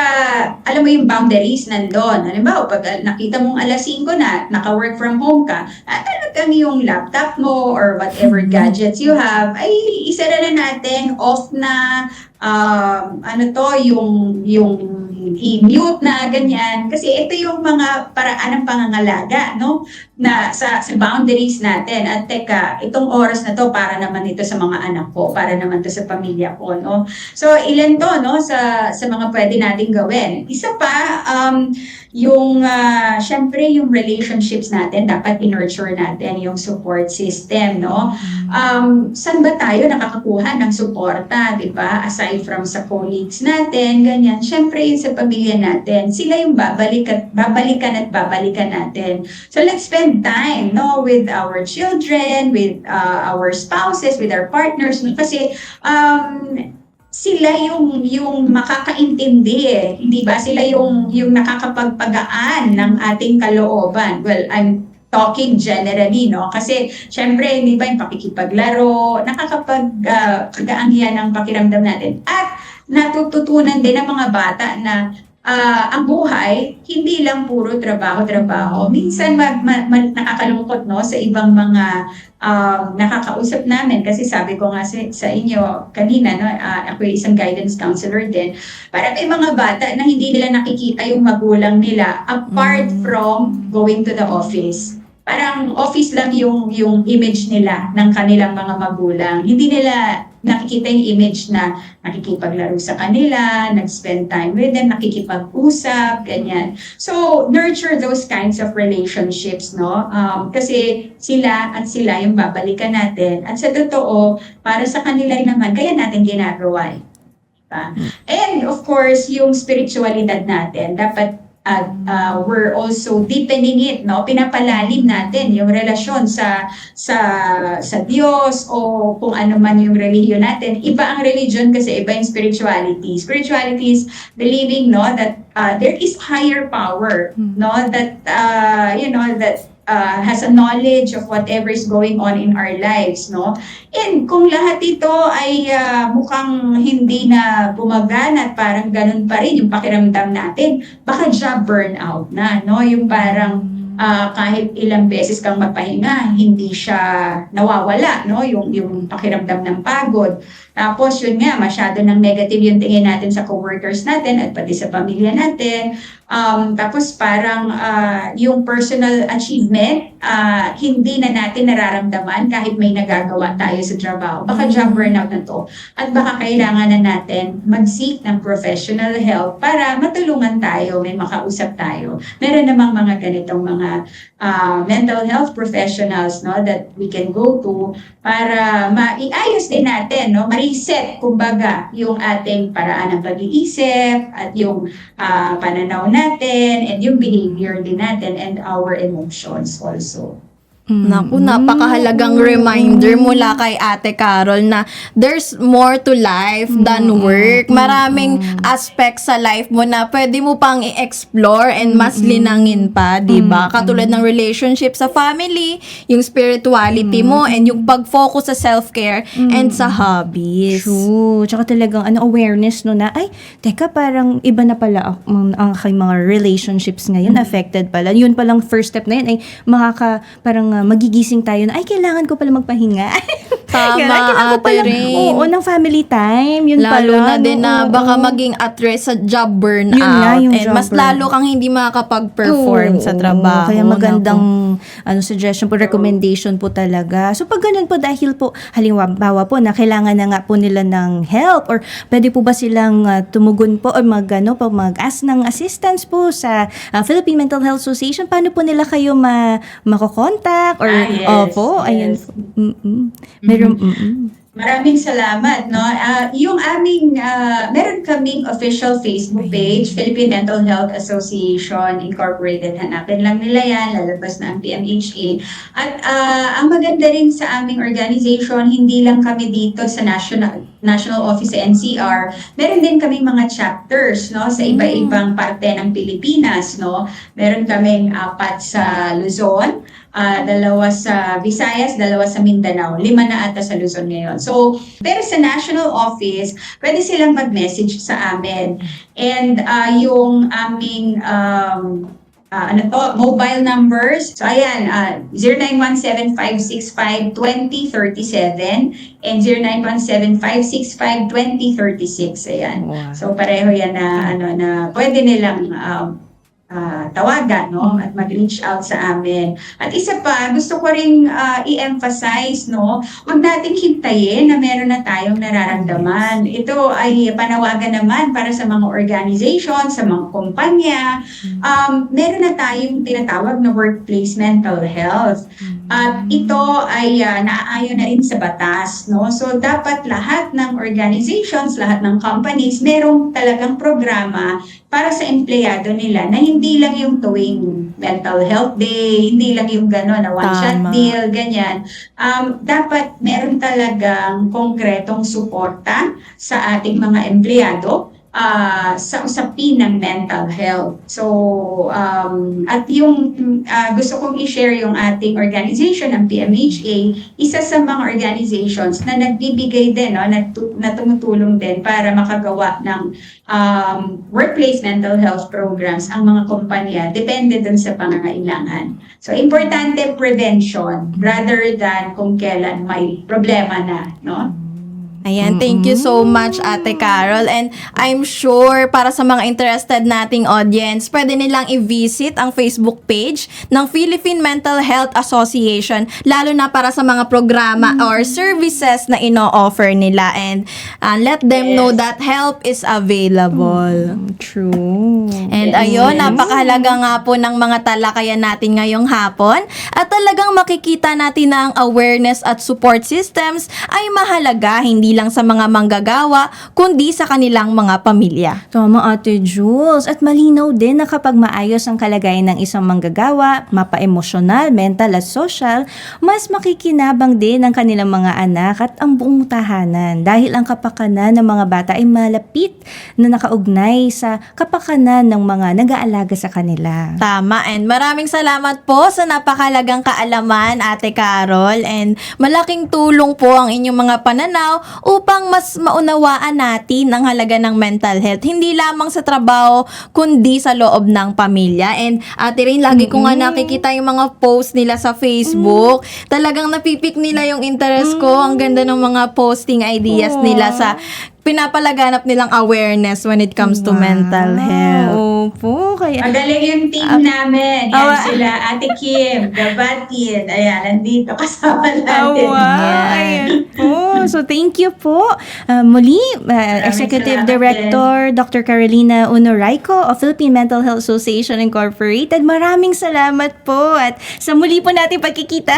Speaker 12: alam mo yung boundaries nandun. Halimbawa, pag nakita mong alas 5 na, naka-work from home ka, talagang yung laptop mo or whatever gadgets you have, ay isara na natin, off na, yung i-mute na, ganyan. Kasi ito yung mga paraan ng pangangalaga, no? Na sa boundaries natin. At teka, itong oras na to, para naman ito sa mga anak ko, para naman to sa pamilya ko, no? So, ilan to, no? Sa mga pwede nating gawin. Isa pa, syempre, yung relationships natin, dapat i-nurture natin yung support system, no? Saan ba tayo nakakakuha ng suporta, di ba? Aside from sa colleagues natin, ganyan. Syempre, yun sa pamilya natin, sila yung babalikan natin. So, let's spend time, no? With our children, with our spouses, with our partners, no? Kasi, sila yung makakaintindi hindi ba? Sila yung nakakapagpagaan ng ating kalooban. Well, I'm talking generally, no? Kasi, syempre, hindi ba yung pakikipaglaro, nakakapagkagaan ng pakiramdam natin. At natututunan din ng mga bata na ang buhay, hindi lang puro trabaho. Minsan nakakalungkot, no, sa ibang mga nakakausap namin. Kasi sabi ko nga sa inyo kanina, no, ako isang guidance counselor din. Para may mga bata na hindi nila nakikita yung magulang nila apart from going to the office. Parang office lang yung image nila ng kanilang mga magulang. Hindi nila nakikita yung image na nakikipaglaro sa kanila, nag-spend time with them, nakikipag-usap, ganyan. So, nurture those kinds of relationships, no? Kasi sila yung babalikan natin. At sa totoo, para sa kanila naman, kaya natin ginagawa. Diba? And of course, yung spiritualidad natin, dapat we're also deepening it, no? Pinapalalim natin yung relasyon sa Diyos o kung ano man yung religion natin. Iba ang religion kasi iba yung spirituality. Spirituality is believing, no, that there is higher power, no, that has a knowledge of whatever is going on in our lives, no? And kung lahat ito ay mukhang hindi na gumagana at parang ganun pa rin yung pakiramdam natin, baka job burnout na, no? Yung parang kahit ilang beses kang magpahinga, hindi siya nawawala, no? Yung pakiramdam ng pagod. Tapos yun nga, masyado ng negative yung tingin natin sa coworkers natin at pati sa pamilya natin. Tapos parang yung personal achievement, hindi na natin nararamdaman kahit may nagagawa tayo sa trabaho. Baka job burnout na to. At baka kailangan na natin mag-seek ng professional help para matulungan tayo, may makausap tayo. Meron namang mga ganitong mga mental health professionals, no, that we can go to para maiayos din natin, no, ma-reset kumbaga yung ating paraan ng pag-iisip at yung pananaw natin and yung behavior din natin and our emotions also.
Speaker 6: Naku, napakahalagang reminder mula kay Ate Carol na there's more to life than work. Maraming aspects sa life mo na pwede mo pang i-explore and mas linangin pa, di ba? Katulad ng relationship sa family, yung spirituality mo, and yung pag-focus sa self-care and sa hobbies.
Speaker 7: True. Tsaka talagang awareness, no, na, ay, teka, parang iba na pala ang aking mga relationships ngayon, affected pala. Yun palang first step na yun, ay parang magigising tayo na, ay, kailangan ko pala magpahinga.
Speaker 6: Tama,
Speaker 7: kailangan ko pala, oo, ng family time. Yun
Speaker 6: lalo
Speaker 7: pala.
Speaker 6: na din na baka maging at risk sa job burnout.
Speaker 7: Yun nga, yung
Speaker 6: and
Speaker 7: job
Speaker 6: mas lalo kang hindi makakapag-perform sa trabaho.
Speaker 7: Kaya magandang suggestion po, recommendation po talaga. So pag ganun po, dahil po, halimbawa po na kailangan na nga po nila ng help or pwede po ba silang tumugon po or mag-ask ng assistance po sa Philippine Mental Health Association? Paano po nila kayo makokontak? Or,
Speaker 12: yes,
Speaker 7: opo, ayun.
Speaker 12: yes.
Speaker 7: Meron,
Speaker 12: Maraming salamat, no? Yung aming, meron kaming official Facebook page, Philippine Mental Health Association Incorporated. Hanapin lang nila yan, lalabas na ang PMHA. At ang maganda rin sa aming organization, hindi lang kami dito sa national, national office sa NCR, meron din kaming mga chapters, no, sa iba-ibang parte ng Pilipinas, no. Meron kaming 4 sa Luzon, 2 sa Visayas, 2 sa Mindanao, 5 na ata sa Luzon ngayon. So, pero sa national office, pwede silang mag-message sa amin. And yung aming mobile numbers. So ayan, 0917-565-2037 and 0917-565-2036. Ayan.
Speaker 7: Wow.
Speaker 12: So pareho yan na na pwede nilang tawagan, no, at mag-reach out sa amin. At isa pa, gusto ko ring i-emphasize, no, huwag nating hintayin na meron na tayong nararamdaman. Ito ay panawagan naman para sa mga organization, sa mga kumpanya. Meron na tayong tinatawag na workplace mental health. At ito ay naaayon na rin sa batas, no? So dapat lahat ng organizations, lahat ng companies, merong talagang programa para sa empleyado nila na hindi lang yung tuwing mental health day, hindi lang yung gano'n na one-shot deal, ganyan. Dapat meron talagang konkretong suporta sa ating mga empleyado sa usapin ng mental health. So, at yung gusto kong i-share yung ating organization, ng PMHA, isa sa mga organizations na nagbibigay din, no, na tumutulong din para makagawa ng workplace mental health programs ang mga kumpanya, depende dun sa pangangailangan. So, importante prevention rather than kung kailan may problema na, no?
Speaker 6: Ayan, thank you so much, Ate Carol. And I'm sure para sa mga interested nating audience, pwede nilang i-visit ang Facebook page ng Philippine Mental Health Association, lalo na para sa mga programa or services na ino-offer nila. And let them know that help is available.
Speaker 7: True.
Speaker 6: And ayun, napakahalaga nga po ng mga talakayan natin ngayong hapon. At talagang makikita natin na ang awareness at support systems ay mahalaga, hindi lang sa mga manggagawa, kundi sa kanilang mga pamilya.
Speaker 7: Tama, Ate Jules. At malinaw din na kapag maayos ang kalagayan ng isang manggagawa, mapa-emosyonal, mental at social, mas makikinabang din ang kanilang mga anak at ang buong tahanan. Dahil ang kapakanan ng mga bata ay malapit na nakaugnay sa kapakanan ng mga nag-aalaga sa kanila.
Speaker 6: Tama, and maraming salamat po sa napakalagang kaalaman, Ate Carol, and malaking tulong po ang inyong mga pananaw upang mas maunawaan natin ang halaga ng mental health, hindi lamang sa trabaho, kundi sa loob ng pamilya. And Ate Rain, lagi ko nga nakikita yung mga post nila sa Facebook. Talagang napipik nila yung interest ko. Ang ganda ng mga posting ideas nila sa pinapalaganap nilang awareness when it comes to mental health.
Speaker 7: Opo, kaya...
Speaker 12: Magaling yung team namin. Yan sila, Ate Kim, Gabatid. Ayan, nandito kasama natin.
Speaker 7: Ayan po. So, thank you po. Muli, Executive Director Dr. Carolina Unoraico of Philippine Mental Health Association Incorporated. Maraming salamat po. At sa muli po natin pagkikita.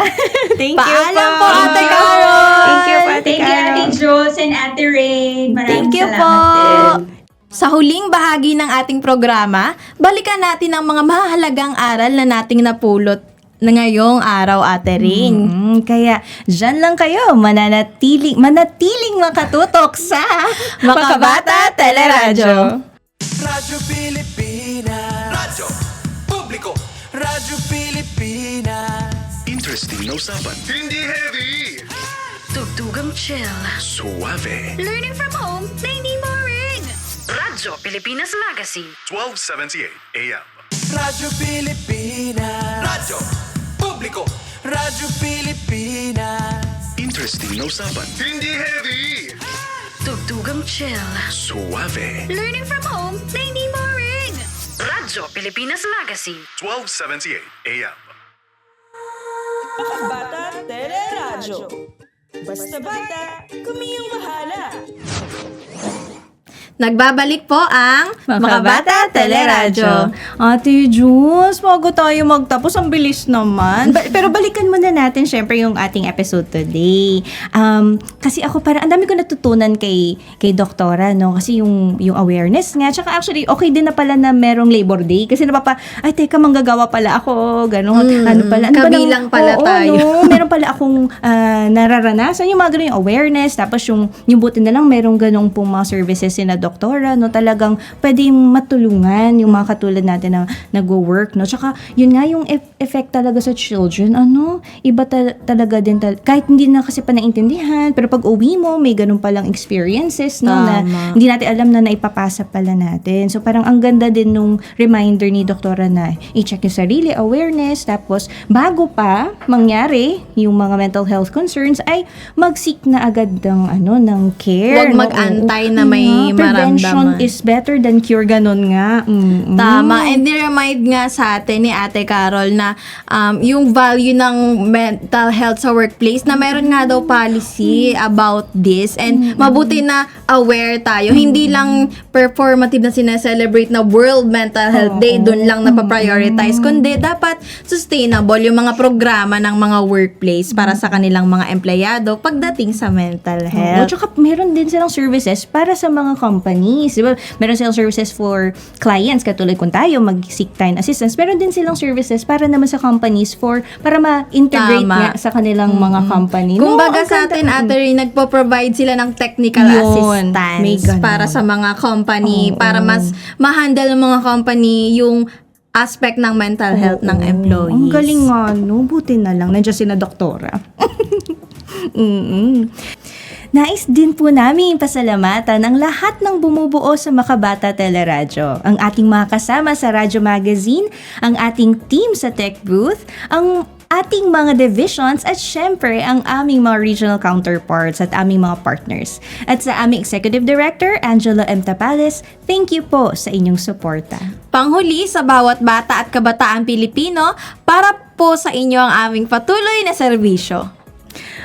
Speaker 7: Thank you po.
Speaker 6: Paalam po, Ate Carol.
Speaker 7: Thank you po, Ate
Speaker 12: Thank you,
Speaker 7: Carol.
Speaker 12: Ate Jules and Ate Rain. Maraming
Speaker 6: Thank you
Speaker 12: salamat
Speaker 6: po.
Speaker 12: din.
Speaker 6: Sa huling bahagi ng ating programa, balikan natin ang mga mahalagang aral na nating napulot na ngayong araw, Ate Ring.
Speaker 7: Kaya dyan lang kayo, manatiling makatutok sa Makabata Teleradyo.
Speaker 3: Radyo Pilipinas. Radyo Publiko. Radyo Pilipinas.
Speaker 1: Interesting na usapan. Hindi heavy.
Speaker 2: Tugtugang chill.
Speaker 1: Suave.
Speaker 2: Learning from home na hindi boring. Radyo Pilipinas Magazine.
Speaker 1: 1278 AM.
Speaker 3: Radyo Pilipinas. Radyo Publiko. Radyo Pilipinas.
Speaker 1: Interesting na usapan. Hindi heavy.
Speaker 2: Tugtugang chill.
Speaker 1: Suave.
Speaker 2: Learning from home na hindi boring. Radyo Pilipinas Magazine.
Speaker 1: 1278 AM.
Speaker 4: Makabata Teleradyo. Basta bata, kumiyang bahala.
Speaker 6: Nagbabalik po ang Makabata Teleradyo.
Speaker 7: Ate Jules, bago tayo magtapos, ang bilis naman. Pero balikan muna natin syempre yung ating episode today. Kasi ako parang, ang dami ko natutunan kay Doktora, no? Kasi yung awareness nga. Tsaka actually, okay din na pala na merong Labor Day. Kasi ay teka, manggagawa pala ako. Ganon. Ano pala?
Speaker 6: Kabilang pala tayo.
Speaker 7: Meron pala akong nararanasan, yung mga ganun yung awareness, tapos yung buti na lang merong ganung pong mga services na doktora, no, talagang pwedeng matulungan yung mga katulad natin na nagwo-work, no. Tsaka yun nga yung effect talaga sa children, iba talaga din kahit hindi na kasi pa naintindihan, pero pag uwi mo may ganun palang experiences, no, na hindi natin alam na naipapasa pala natin. So parang ang ganda din nung reminder ni doktora na i-check yung sarili, awareness, tapos bago pa mangyari yung mga mental health concerns ay mag-seek na agad ng care.
Speaker 6: Huwag mag-antay na may
Speaker 7: prevention
Speaker 6: maramdaman.
Speaker 7: is better than cure, ganun nga.
Speaker 6: Tama. And ni-remind nga sa atin ni Ate Carol na yung value ng mental health sa workplace na meron nga daw policy about this, and mabuti na aware tayo. Hindi lang performative na sineselebrate na World Mental Health Day, dun lang napaprioritize, kundi dapat sustainable yung mga programa ng mga workplace para sa kanilang mga empleyado pagdating sa mental health.
Speaker 7: Tsaka meron din silang services para sa mga companies. Diba? Meron silang services for clients, katulad kung tayo mag-seek tayo ng assistance. Meron din silang services para naman sa companies para ma-integrate nga sa kanilang mga company.
Speaker 6: Kumbaga sa atin, Ate Ray, nagpo-provide sila ng technical assistance para sa mga company, para mas ma-handle ng mga company yung aspect ng mental health ng employees.
Speaker 7: Ang galing nga, no? Buti na lang. Nandiyan si na doktora. Nais din po namin pasalamatan ang lahat ng bumubuo sa Makabata Teleradyo. Ang ating mga kasama sa Radyo Magazine, ang ating team sa Tech Booth, ang ating mga divisions at syempre ang aming mga regional counterparts at aming mga partners. At sa aming Executive Director, Angela M. Tapales, thank you po sa inyong suporta.
Speaker 6: Panghuli sa bawat bata at kabataan Pilipino, para po sa inyo ang aming patuloy na serbisyo.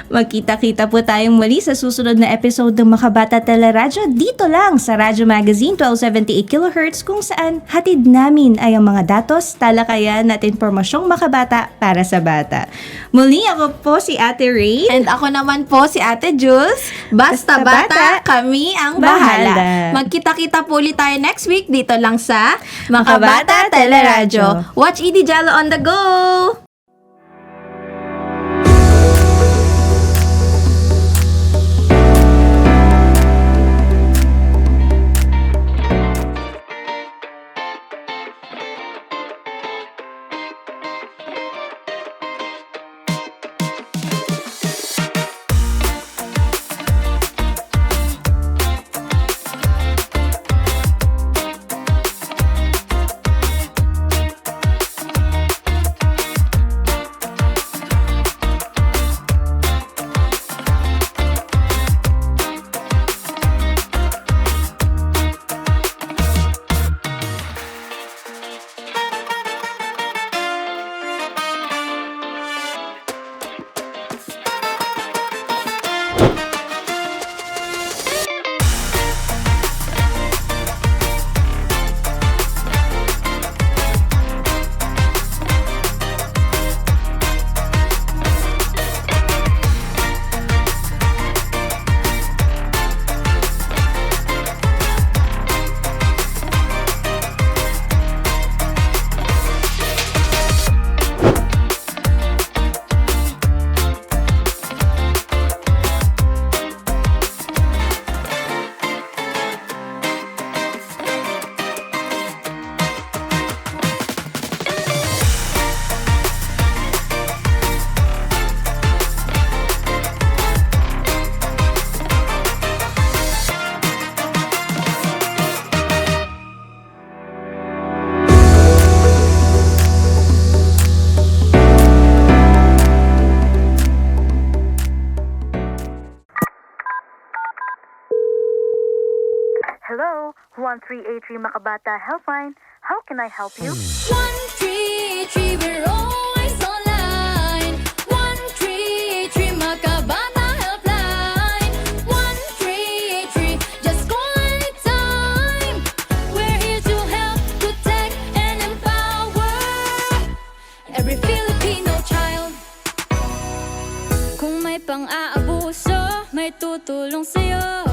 Speaker 7: Magkita-kita po tayong muli sa susunod na episode ng Makabata Teleradyo dito lang sa Radyo Magazine 1278 kHz, kung saan hatid namin ay ang mga datos, talakayan at impormasyong makabata para sa bata. Muli ako po si Ate Ray.
Speaker 6: And ako naman po si Ate Jules. Basta bata, kami ang bahala. Magkita-kita po ulit tayo next week dito lang sa Makabata Teleradyo. Watch Edie Jallo on the go!
Speaker 13: Hello, 1383 Makabata Helpline. How can I help you?
Speaker 14: 133, we're always online. 133 Makabata Helpline. 133, just call anytime. We're here to help, protect, and empower every Filipino child. Kung may pang-aabuso, may tutulong sa'yo.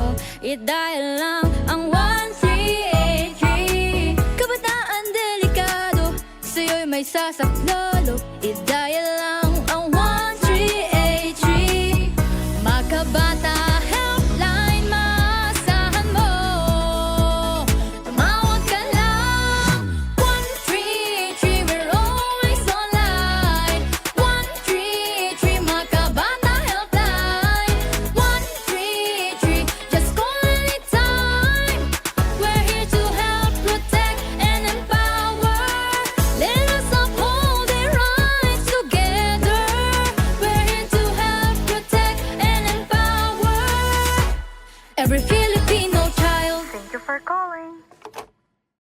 Speaker 14: I-dial lang ang 1383. Kabataan delikado, sa'yo'y may sasaklolo. I-dial lang